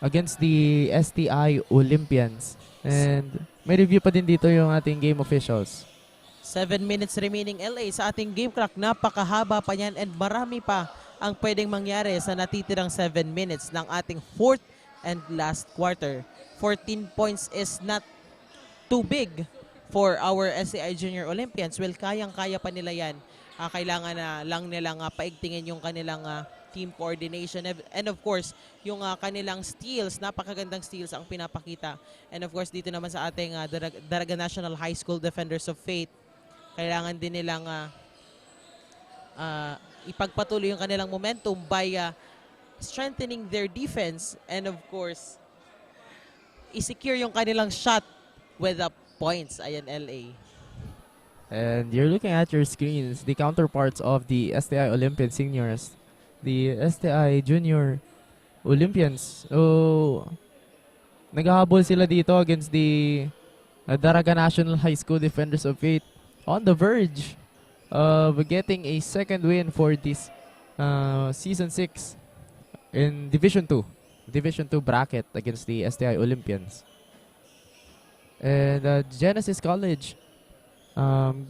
against the STI Olympians. And may review pa din dito yung ating game officials. 7 minutes remaining, LA, sa ating game clock. Napakahaba pa yan and marami pa ang pwedeng mangyari sa natitirang 7 minutes ng ating fourth and last quarter. 14 points is not too big for our SCI Junior Olympians. Well, kayang-kaya pa nila yan. Kailangan na lang nilang paigtingin yung kanilang team coordination. And of course, yung kanilang steals, napakagandang steals ang pinapakita. And of course, dito naman sa ating Daraga National High School Defenders of Faith, kailangan din nilang ipagpatuloy yung kanilang momentum by strengthening their defense and of course, i-secure yung kanilang shot with the points. Ayan, LA. And you're looking at your screens, the counterparts of the STI Olympian seniors, the STI Junior Olympians. So, naghahabol sila dito against the Daraga National High School Defenders of Faith, on the verge of getting a second win for this Season 6 in Division 2 bracket against the STI Olympians. And Genesis College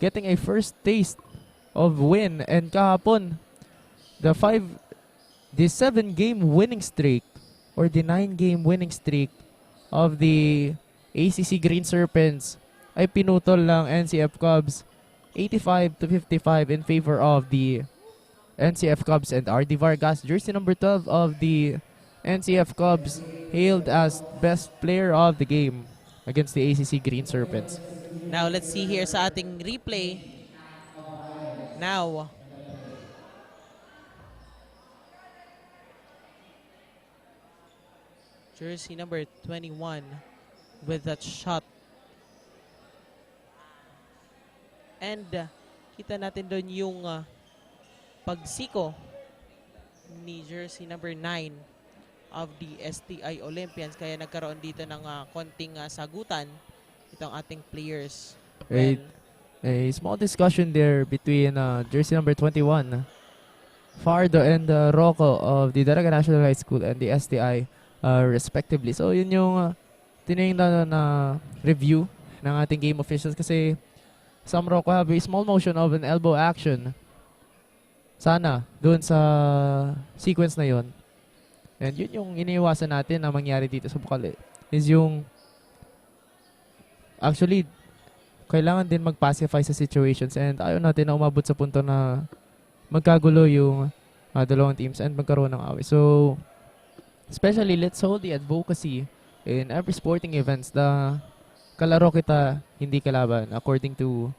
getting a first taste of win, and kahapon the 7-game winning streak or the 9-game winning streak of the ACC Green Serpents ay pinutol ng NCF Cubs 85-55 in favor of the NCF Cubs, and RD Vargas, jersey number 12 of the NCF Cubs, hailed as best player of the game against the ACC Green Serpents. Now, let's see here sa ating replay. Now, jersey number 21 with that shot. And kita natin doon yung pagsiko ni jersey number 9 of the STI Olympians. Kaya nagkaroon dito ng konting sagutan itong ating players. A small discussion there between jersey number 21, Fardo, and Rocco of the Daraga National High School and the STI respectively. So yun yung tinignan na review ng ating game officials, kasi Sam Rocco have a small motion of an elbow action. Sana doon sa sequence na yon. And yun yung iniiwasan natin na mangyari dito sa Bukal, is yung actually kailangan din mag-pacify sa situations, and ayaw natin na umabot sa punto na magkagulo yung dalawang teams and magkaroon ng away. So especially, let's hold the advocacy in every sporting events na kalaro kita, hindi kalaban, according to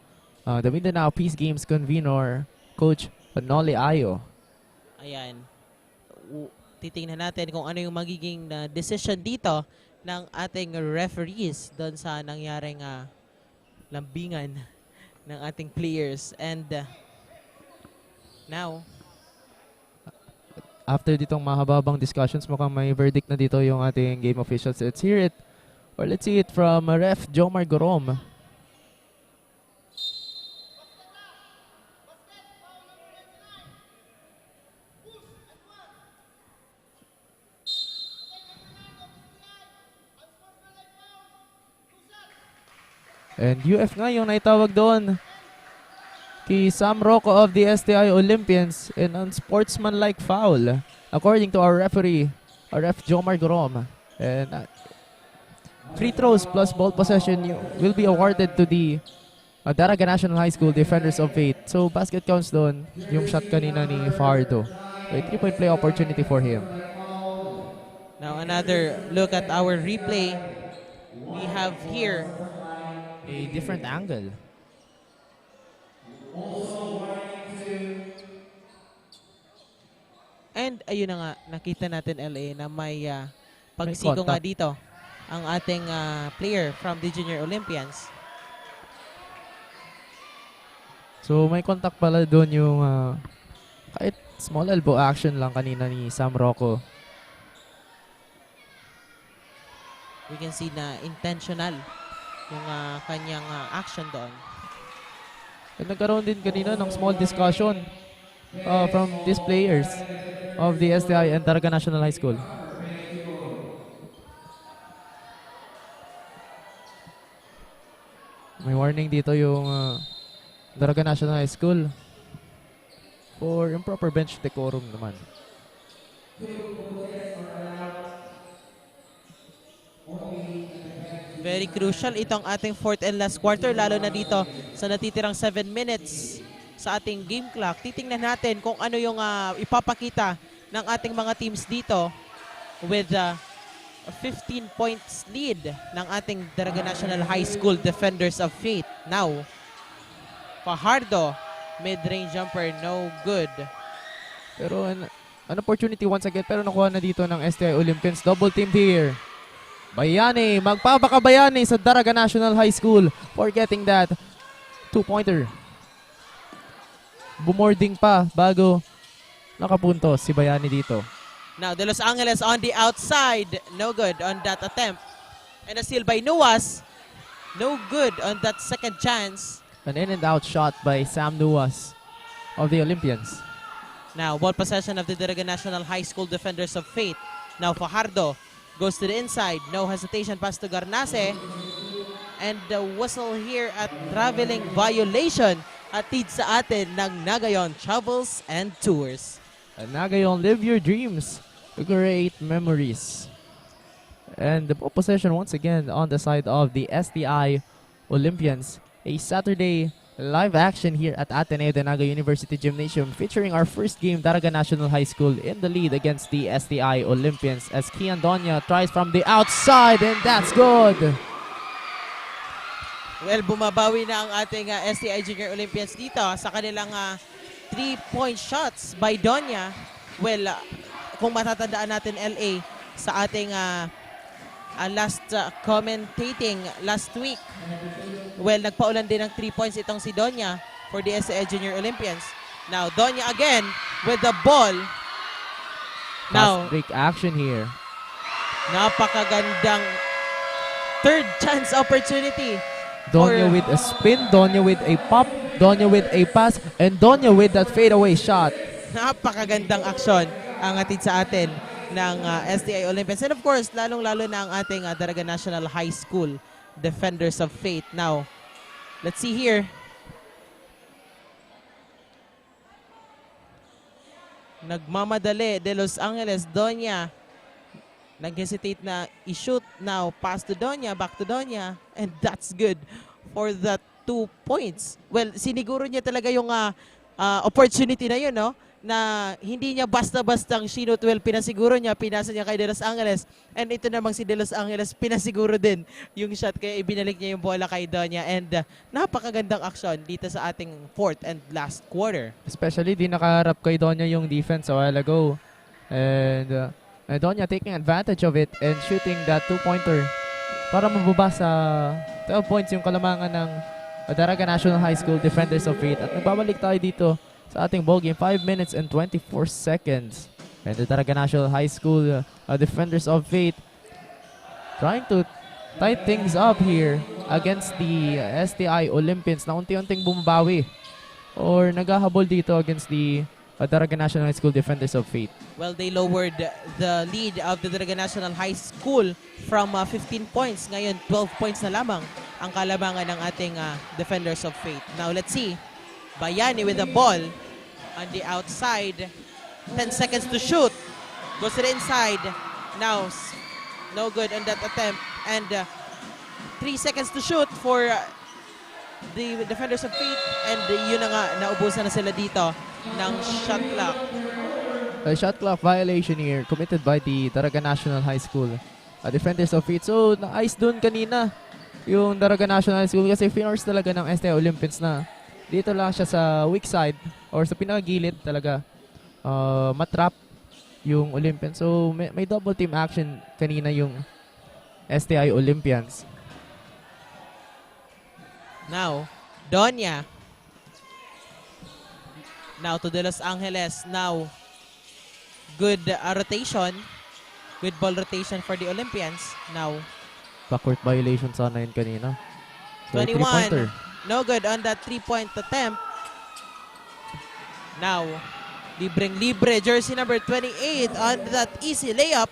the Mindanao Peace Games convener, Coach Noli Ayo. Ayan. Titingnan natin kung ano yung magiging decision dito ng ating referees doon sa nangyaring lambingan ng ating players. And now, after ditong mahababang discussions, mukhang may verdict na dito yung ating game officials. Let's hear it, or let's see it from Ref Jomar Gorom. And UF nga yung naitawag doon kay Sam Rocco of the STI Olympians, an unsportsmanlike foul, according to our referee, our Ref Jomar Gorom. And free throws plus ball possession will be awarded to the Daraga National High School Defenders of Faith. So basket counts doon yung shot kanina ni Fardo. A 3-point play opportunity for him. now another look at our replay. We have here A different angle. and ayun na nga, nakita natin LA na may pagsigo nga contact dito ang ating player from the Junior Olympians. So may contact pala doon yung kahit small elbow action lang kanina ni Sam Rocco. We can see na intentional yung kanyang action doon. At nagkaroon din kanina ng small discussion from these players of the STI and Daraga National High School. May warning dito yung Daraga National High School for improper bench decorum naman. Very crucial itong ating fourth and last quarter, lalo na dito sa natitirang 7 minutes sa ating game clock. Titingnan natin kung ano yung ipapakita ng ating mga teams dito with a 15 points lead ng ating Daraga National High School Defenders of Faith. Now, Fajardo, mid-range jumper, no good. Pero an opportunity once again, pero nakuha na dito ng STI Olympians. Double team here. Bayani, magpapakabayani sa Daraga National High School for getting that 2-pointer. Bumording pa bago nakapuntos si Bayani dito. Now, De Los Angeles on the outside. No good on that attempt. And a steal by Nuas. No good on that second chance. An in and out shot by Sam Nuas of the Olympians. Now, ball possession of the Daraga National High School defenders of Fate. Now, Fajardo goes to the inside. No hesitation, pass to Garnase. And the whistle here at traveling violation. Atid sa atin ng Nagayon Travels and Tours. And Nagayon, live your dreams. Great memories. And the ball possession once again on the side of the STI Olympians. A Saturday live action here at Ateneo de Naga University Gymnasium featuring our first game, Daraga National High School in the lead against the STI Olympians as Kian Donya tries from the outside and that's good. Well, bumabawi na ang ating STI Junior Olympians dito sa kanilang 3-point shots by Donya. Well, kung matatandaan natin LA sa ating last commentating last week, well, nagpaulan din ng 3 points itong si Donya for the STI Junior Olympians. Now, Donya again with the ball. Now, Fast break action here. napakagandang third chance opportunity. Donya with a spin, Donya with a pop, Donya with a pass, and Donya with that fadeaway shot. Napakagandang aksyon ang atid sa atin ng STI Olympians. And of course, lalong-lalo na ang ating Daraga National High School Defenders of Fate. Now, let's see here. Nagmamadali, De Los Angeles, Donya. Nag-hesitate na i-shoot. Now, pass to Donya, back to Donya. And that's good for the 2 points. Well, siniguro niya talaga yung opportunity na yun, no? Na hindi niya basta-bastang sinut. Well, pinasiguro niya, pinasa niya kay De Los Angeles. And ito namang si De Los Angeles, pinasiguro din yung shot. Kaya ibinalik niya yung bola kay Donya. And napakagandang aksyon dito sa ating fourth and last quarter. Especially di nakaharap kay Donya yung defense a while ago. And Donya taking advantage of it and shooting that 2-pointer para mababa sa 12 points yung kalamangan ng Daraga National High School Defenders of Fate. At nagbabalik tayo dito sa ating ball game, 5 minutes and 24 seconds. And the Daraga National High School Defenders of Fate trying to tie things up here against the STI Olympians na unti-unting bumabawi or naghahabol dito against the Daraga National High School Defenders of Fate. Well, they lowered the lead of the Daraga National High School from 15 points. Ngayon, 12 points na lamang ang kalamangan ng ating Defenders of Fate. Now, let's see. Bayani with the ball on the outside. 10 seconds to shoot. Goes to the inside. Now, no good on that attempt. And 3 seconds to shoot for the Defenders of Fate. And yun na nga, naubusan na sila dito ng shot clock. A shot clock violation here committed by the Daraga National High School Defenders of Fate. So, na-ice dun kanina yung Daraga National High School kasi finors talaga ng STI Olympians na dito lang siya sa weak side or sa pinakagilid talaga matrap yung Olympians. So, may double team action kanina yung STI Olympians. Now, Donya. Now to De Los Angeles. Now, good rotation. Good ball rotation for the Olympians. Now, Backcourt violation sana yun kanina. So, 21. three-pointer. No good on that 3-point attempt. Now, libreng-libre. Jersey number 28 on that easy layup.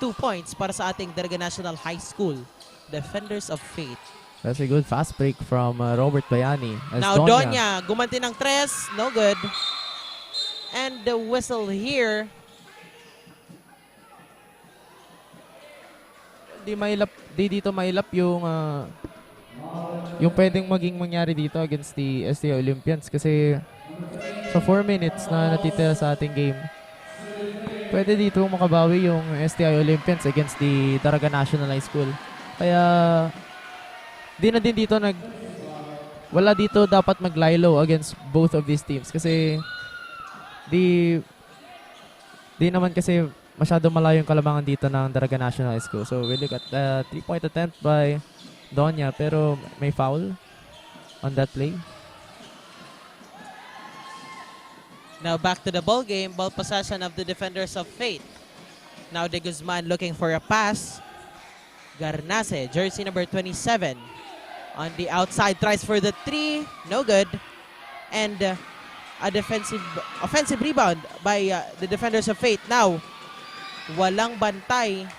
2 points para sa ating Daraga National High School Defenders of Fate. That's a good fast break from Robert Bayani. As Now, Donya gumanti ng 3. No good. And the whistle here. Di dito mailap yung pwedeng maging mangyari dito against the STI Olympians kasi sa 4 minutes na natitira sa ating game, pwede dito makabawi yung STI Olympians against the Daraga National High School. Kaya di na din dito wala dito dapat mag-lie low against both of these teams kasi Di naman kasi masyado malayo yung kalamangan dito ng Daraga National High School. So we look at the 3-point attempt by Donya, pero may foul on that play. Now back to the ball game. Ball possession of the defenders of Fate. Now De Guzman looking for a pass. Garnase, jersey number 27. On the outside, tries for the 3. No good. And a offensive rebound by the defenders of Fate. Now, walang bantay.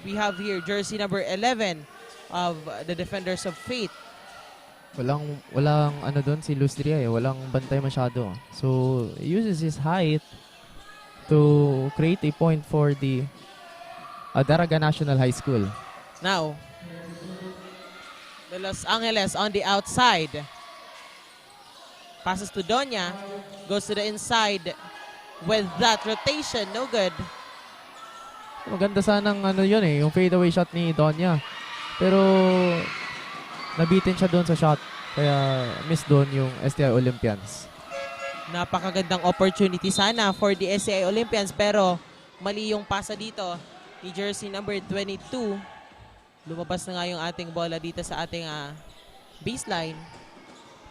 We have here jersey number 11 of the defenders of Fate. Walang ano doon si Lustria walang bantay masyado. So, he uses his height to create a point for the Daraga National High School. Now, the Los Angeles on the outside. Passes to Donya. Goes to the inside with that rotation. No good. Maganda sanang ano yun yung fadeaway shot ni Donya. Pero nabitin siya doon sa shot. Kaya miss doon yung STI Olympians. Napakagandang opportunity sana for the STI Olympians, pero mali yung pasa dito ni jersey number 22. Lumabas na nga yung ating bola dito sa ating baseline.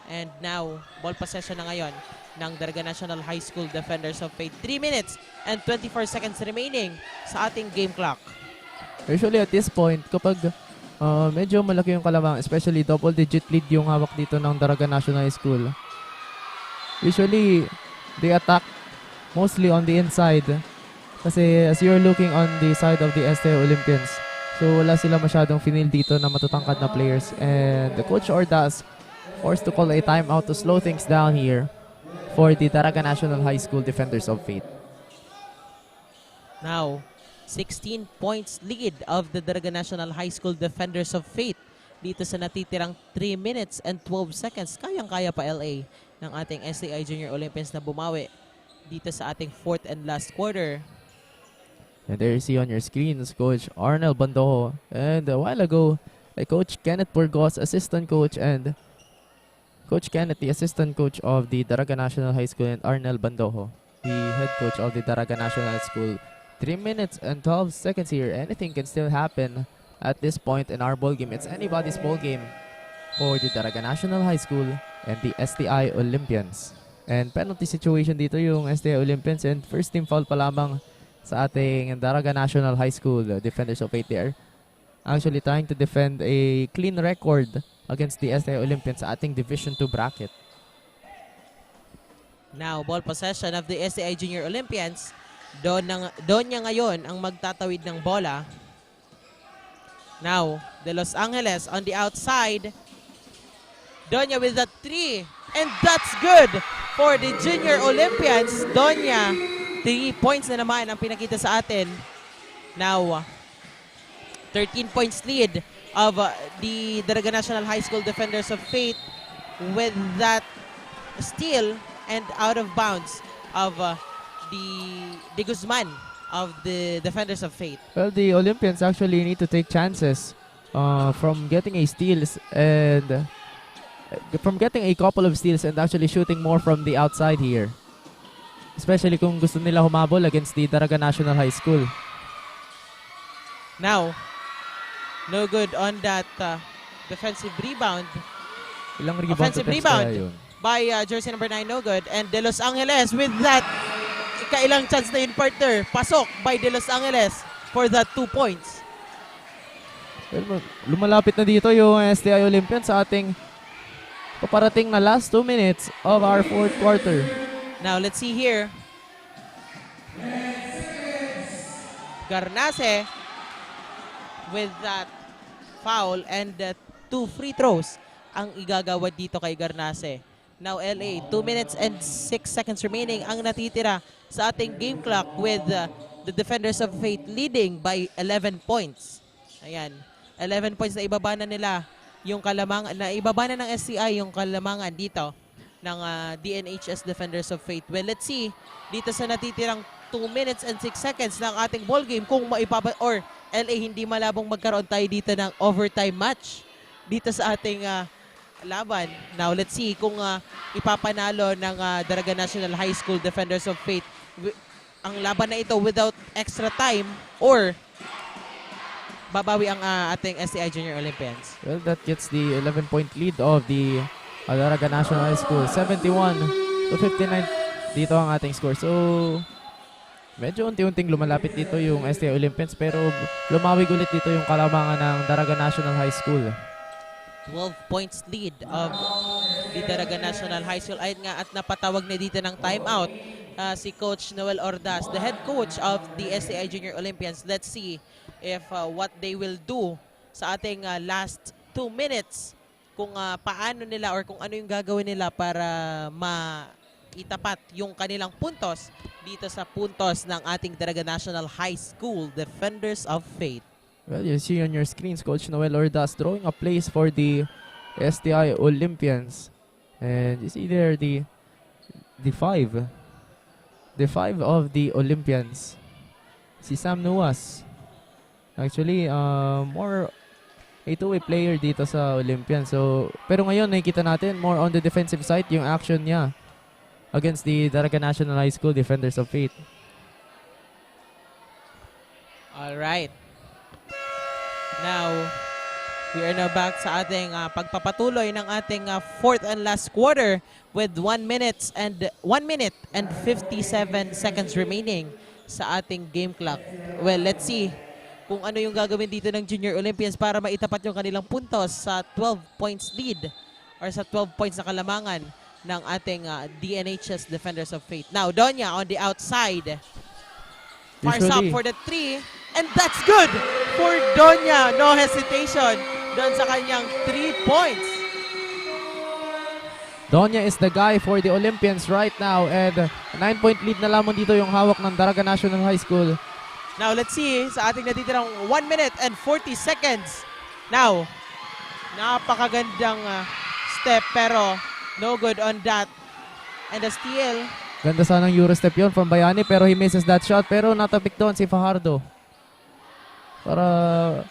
And now, ball possession na ngayon ng Daraga National High School Defenders of Fate. 3 minutes and 24 seconds remaining sa ating game clock. Usually at this point, kapag medyo malaki yung kalamang, especially double-digit lead yung hawak dito ng Daraga National High School, usually, they attack mostly on the inside. Kasi as you're looking on the side of the STI Olympians, so wala sila masyadong finil dito na matatangkad na players. And the Coach Ordaz forced to call a timeout to slow things down here for the Daraga National High School Defenders of Fate. Now, 16 points lead of the Daraga National High School Defenders of Fate dito sa natitirang 3 minutes and 12 seconds. Kayang-kaya pa LA ng ating STI Junior Olympians na bumawi dito sa ating 4th and last quarter. And there you see on your screens Coach Arnel Bandojo, and a while ago Coach Kenneth Burgos, assistant coach, and Coach Kenneth, the assistant coach of the Daraga National High School, and Arnel Bandojo, the head coach of the Daraga National High School. 3 minutes and 12 seconds here. Anything can still happen at this point in our ball game. It's anybody's ball game for the Daraga National High School and the STI Olympians. And penalty situation dito yung STI Olympians, and first team foul pa lamang sa ating Daraga National High School Defenders of Fate there. Actually trying to defend a clean record against the STI Olympians sa ating Division 2 bracket. Now, ball possession of the STI Junior Olympians. Doon niya ngayon ang magtatawid ng bola. Now, the Los Angeles on the outside. Donya with the 3. And that's good for the Junior Olympians. Donya, 3 points na naman ang pinakita sa atin. Now, 13 points lead of the Daraga National High School Defenders of Fate with that steal and out of bounds of the Guzman of the Defenders of Fate. Well, the Olympians actually need to take chances from getting a steals and from getting a couple of steals and actually shooting more from the outside here. Especially kung gusto nila humabol against the Daraga National High School. Now, no good on that defensive rebound. Ilang rebound Offensive attempts rebound kaya yun? by jersey number 9, no good. And De Los Angeles with that kailang chance na yun, partner. Pasok by De Los Angeles for that 2 points. Well, lumalapit na dito yung STI Olympians sa ating paparating na last 2 minutes of our 4th quarter. Now, let's see here. Garnase with that foul and 2 free throws ang igagawad dito kay Garnase. Now, LA, 2 minutes and 6 seconds remaining ang natitira sa ating game clock with the Defenders of Fate leading by 11 points. Ayan, 11 points na ibaba na nila yung kalamangan, na ibaba na ng SCI yung kalamangan dito ng DNHS Defenders of Fate. Well, let's see dito sa natitirang 2 minutes and 6 seconds ng ating ball game kung or LA hindi malabong magkaroon tayo dito ng overtime match dito sa ating laban. Now, let's see kung ipapanalo ng Daraga National High School Defenders of Fate ang laban na ito without extra time or babawi ang ating STI Junior Olympians. Well, that gets the 11-point lead of the Daraga National High School. 71-59 dito ang ating score. So, medyo unti-unting lumalapit dito yung STI Olympians pero lumawig ulit dito yung kalamangan ng Daraga National High School. 12 points lead of the Daraga National High School. Ayun nga at napatawag na dito ng timeout si Coach Noel Ordas, the head coach of the STI Junior Olympians. Let's see if what they will do sa ating last 2 minutes, kung paano nila or kung ano yung gagawin nila para maitapat yung kanilang puntos dito sa puntos ng ating Daraga National High School Defenders of Faith. Well, you see on your screens Coach Noel Ordas drawing up plays for the STI Olympians. And you see there the five of the Olympians. Si Sam Nuas. Actually, more a two-way player dito sa Olympian. So, pero ngayon nakikita natin more on the defensive side yung action niya against the Daraga National High School Defenders of Faith. All right. Now, we are now back sa ating pagpapatuloy ng ating fourth and last quarter with 1 minute and 57 seconds remaining sa ating game clock. Well, let's see kung ano yung gagawin dito ng Junior Olympians para maitapat yung kanilang puntos sa 12 points lead or sa 12 points na kalamangan ng ating DNHS Defenders of Faith. Now, Donya on the outside. Fires up for the 3. And that's good for Donya. No hesitation doon sa kanyang 3 points. Donya is the guy for the Olympians right now. And 9-point lead na lamang dito yung hawak ng Daraga National High School. Now, let's see sa ating natitirang 1 minute and 40 seconds. Now, napakagandang step pero no good on that. And the steal. Ganda sanang Eurostep yun from Bayani pero he misses that shot. Pero natapik doon si Fajardo para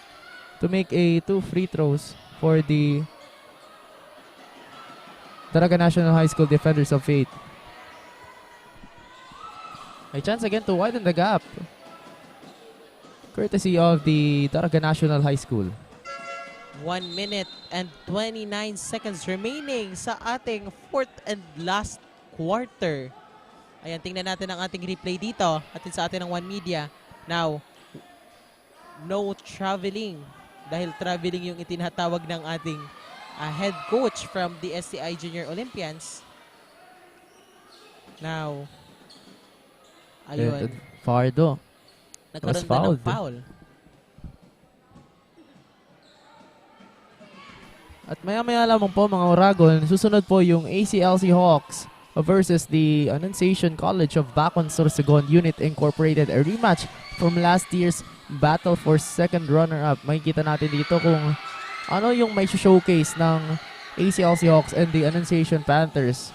to make a 2 free throws for the Daraga National High School Defenders of Faith. A chance again to widen the gap, courtesy of the Daraga National High School. 1 minute and 29 seconds remaining sa ating fourth and last quarter. Ayan, tingnan natin ang ating replay dito atin sa atin ng One Media. Now, no traveling dahil traveling yung itinatawag ng ating head coach from the STI Junior Olympians. Now, ayun. Fardo. Nagkaroon was na ng foul. At maya-maya lamang po mga Oragon, susunod po yung ACLC Hawks versus the Annunciation College of Bacon Sorsogon Unit Incorporated. A rematch from last year's battle for second runner-up. Makikita natin dito kung ano yung may showcase ng ACLC Hawks and the Annunciation Panthers.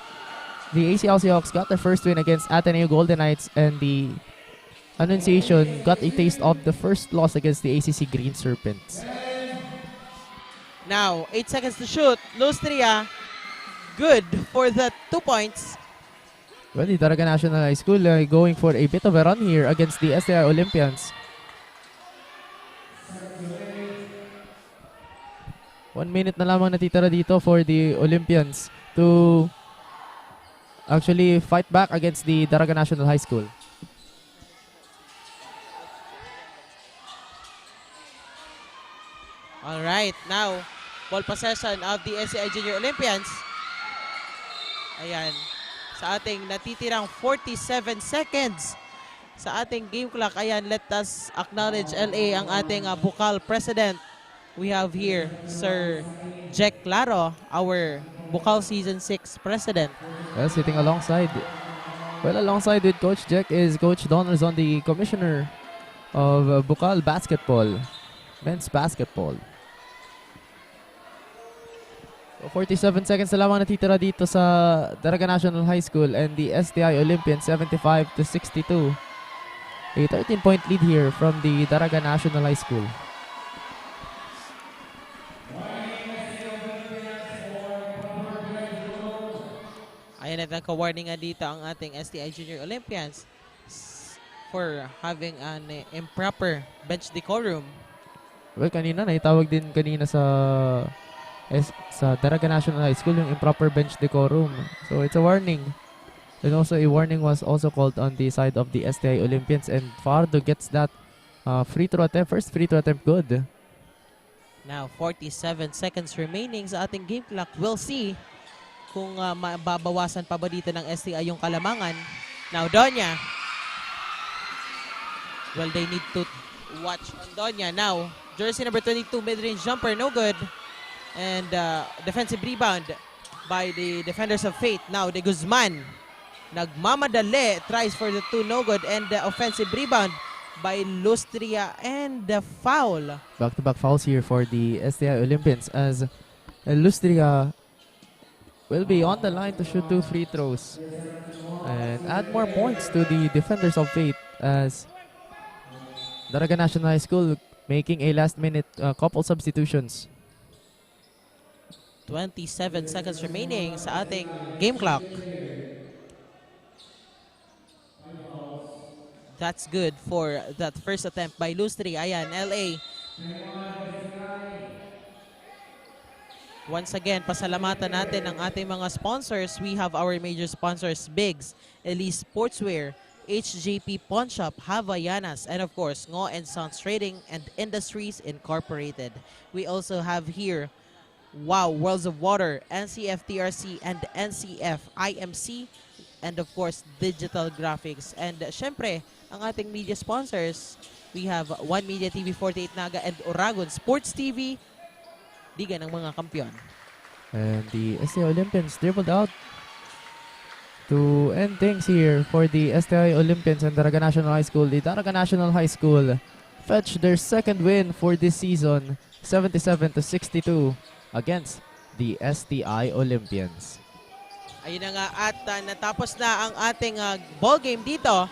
The ACLC Hawks got their first win against Ateneo Golden Knights and the Annunciation got a taste of the first loss against the ACC Green Serpents. Now, 8 seconds to shoot. Lustria, good for the 2 points. Well, the Daraga National High School going for a bit of a run here against the STI Olympians. 1 minute na lamang natitira dito for the Olympians to actually fight back against the Daraga National High School. All right, now, ball possession of the STI Junior Olympians. Ayan, sa ating natitirang 47 seconds sa ating game clock. Ayan, let us acknowledge LA ang ating Bukal President. We have here Sir Jack Claro, our Bukal Season 6 President. Well, sitting alongside with Coach Jack is Coach Don Rizon, the Commissioner of Bukal Basketball, Men's Basketball. 47 seconds na lamang natitira dito sa Daraga National High School and the STI Olympians 75-62. A 13-point lead here from the Daraga National High School. Ayan at nagka-warning nga dito ang ating STI Junior Olympians. for having an improper bench decorum. Well, kanina naitawag din kanina sa Daraga National High School yung improper bench decorum. So it's a warning. And also a warning was also called on the side of the STI Olympians, and Fardo gets that free throw attempt. First free throw attempt good. Now, 47 seconds remaining sa ating game clock. We'll see kung mababawasan pa ba dito ng STI yung kalamangan. Now, Donya. Well, they need to watch on Donya. Now, jersey number 22, mid-range jumper, no good. And defensive rebound by the defenders of Fate. Now, De Guzman. Nagmamadali, tries for the 2, no good. And the offensive rebound by Lustria, and the foul. Back-to-back fouls here for the STI Olympians as Lustria will be on the line to shoot 2 free throws and add more points to the defenders of Fate as Daraga National High School making a last-minute couple substitutions. 27 seconds remaining sa ating game clock. That's good for that first attempt by Lustri. Ayan, LA. Once again, pasalamatan natin ang ating mga sponsors. We have our major sponsors, Biggs, Elise Sportswear, HJP Pawn Shop, Havaianas, and of course, Ngo and Sons Trading and Industries Incorporated. We also have here, Wow, Worlds of Water, NCF TRC, and NCF IMC, and of course, Digital Graphics. And syempre, ang ating media sponsors, we have One Media TV 48 Naga and Oragon Sports TV, Liga ng mga Kampiyon. And the STI Olympians dribbled out to end things here for the STI Olympians and Daraga National High School. The Daraga National High School fetched their second win for this season, 77-62 against the STI Olympians. Ayun na nga, at natapos na ang ating ball game dito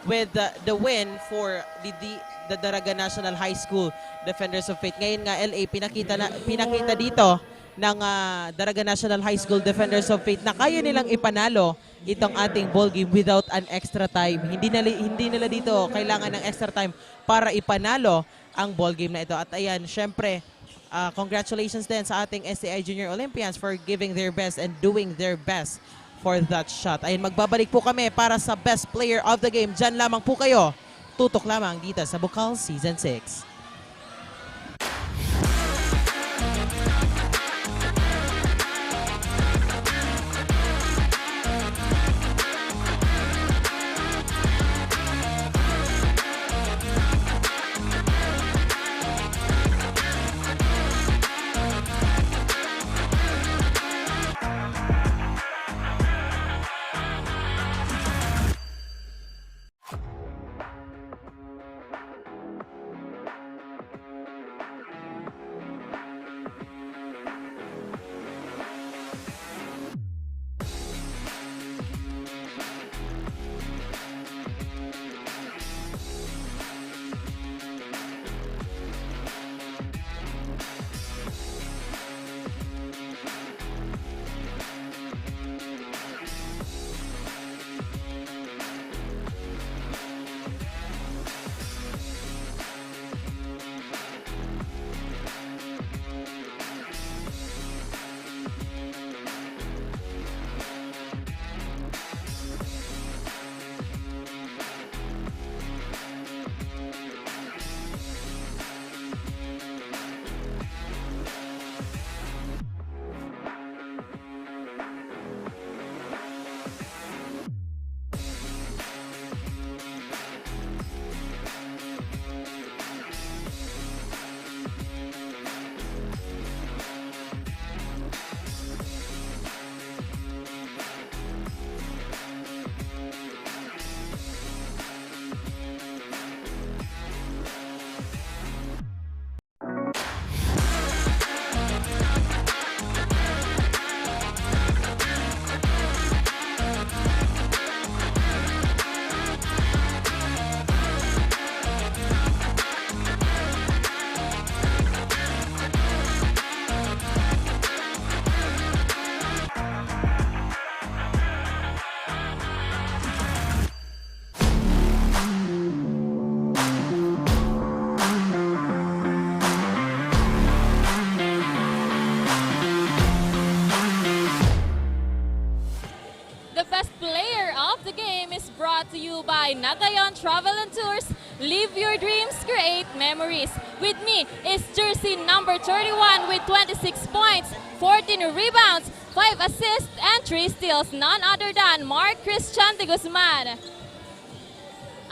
with the win for the Daraga National High School Defenders of Fate. Ngayon nga, LA, pinakita dito ng Daraga National High School Defenders of Fate na kaya nilang ipanalo itong ating ball game without an extra time. Hindi nila dito kailangan ng extra time para ipanalo ang ball game na ito. At ayan, syempre, congratulations din sa ating STI Junior Olympians for giving their best and doing their best for that shot. Ayun, magbabalik po kami para sa best player of the game. Diyan lamang po kayo. Tutok lamang dito sa Bukal Season 6. Nagayon Travel and Tours. Live your dreams, create memories. With me is jersey number 31 with 26 points, 14 rebounds, 5 assists, and 3 steals. None other than Mark Christian de Guzman.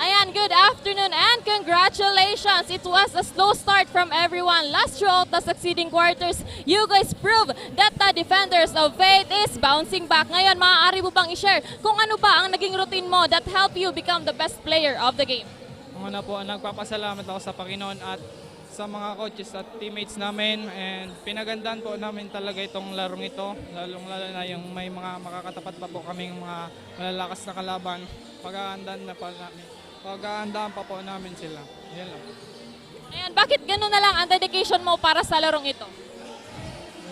Ayan, good afternoon and congratulations. It was a slow start from everyone. Last throughout the succeeding quarters, you guys prove that the defenders of Faith is bouncing back. Ngayon, maaari mo bang i-share kung ano ba ang naging routine mo that helped you become the best player of the game? Una po, nagpapasalamat ako sa Panginoon at sa mga coaches at teammates namin, and pinagandaan po namin talaga itong larong ito, lalong-lalo na yung may mga makakatapat pa po kaming mga malalakas na kalaban. Pag-aandaan pa po namin sila. Yan lang. Ayan, bakit gano'n na lang ang dedication mo para sa larong ito?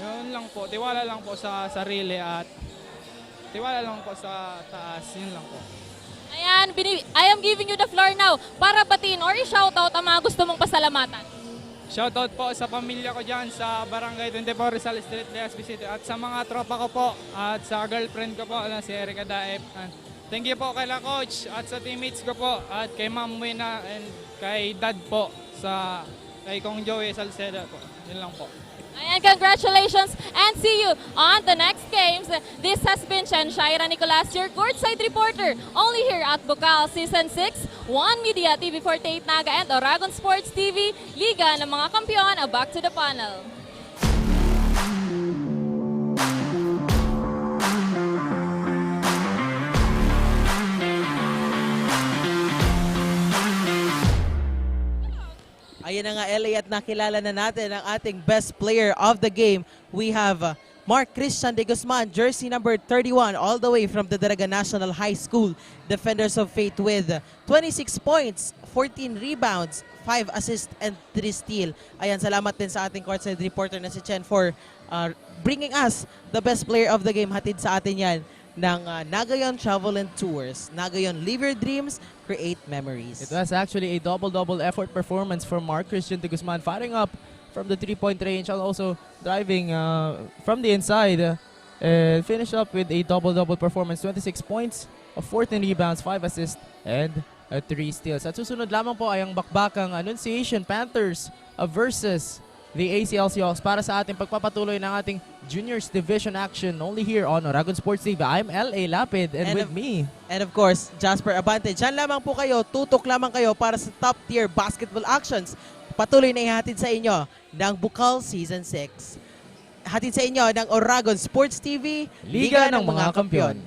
Yun lang po, tiwala lang po sa sarili at tiwala lang po sa taas. Yun lang po. Ayan, I am giving you the floor now para batiin or i-shoutout ang mga gusto mong pasalamatan. Shoutout po sa pamilya ko dyan sa Barangay 24 Rizal Street, Legazpi City, at sa mga tropa ko po at sa girlfriend ko po na si Erica Daep. Thank you po kay la coach at sa teammates ko po at kay Ma'am Wina and kay Dad po kay Kong Joey Salceda po. Yun lang po. Ayan, congratulations and see you on the next games. This has been Chen Shaira Nicolas, your courtside reporter, only here at Bukal Season 6, One Media, TV48 Naga, and Oragon Sports TV, Liga ng mga Kampiyon. Back to the panel. Ayan na nga, LA, at nakilala na natin ang ating best player of the game. We have Mark Christian de Guzman, jersey number 31, all the way from the Daraga National High School. Defenders of Faith with 26 points, 14 rebounds, 5 assists, and 3 steals. Ayan, salamat din sa ating courtside reporter na si Chen for bringing us the best player of the game. Hatid sa atin yan ng Nagayon Travel and Tours. Nagayon, live your dreams, create memories. It was actually a double-double effort performance for Mark Christian de Guzman, firing up from the three-point range and also driving from the inside. And finished up with a double-double performance, 26 points, 14 rebounds, 5 assists, and 3 steals. At susunod lamang po ay ang bakbakang Annunciation Panthers versus the ACL Seahawks para sa ating pagpapatuloy ng ating Juniors Division action only here on Oragon Sports TV. I'm L.A. Lapid and with me. And of course, Jasper Abante. Diyan lamang po kayo, tutok lamang kayo para sa top tier basketball actions. Patuloy na ihatid sa inyo ng Bukal Season 6. Hatid sa inyo ng Oragon Sports TV, Liga ng mga Kampiyon.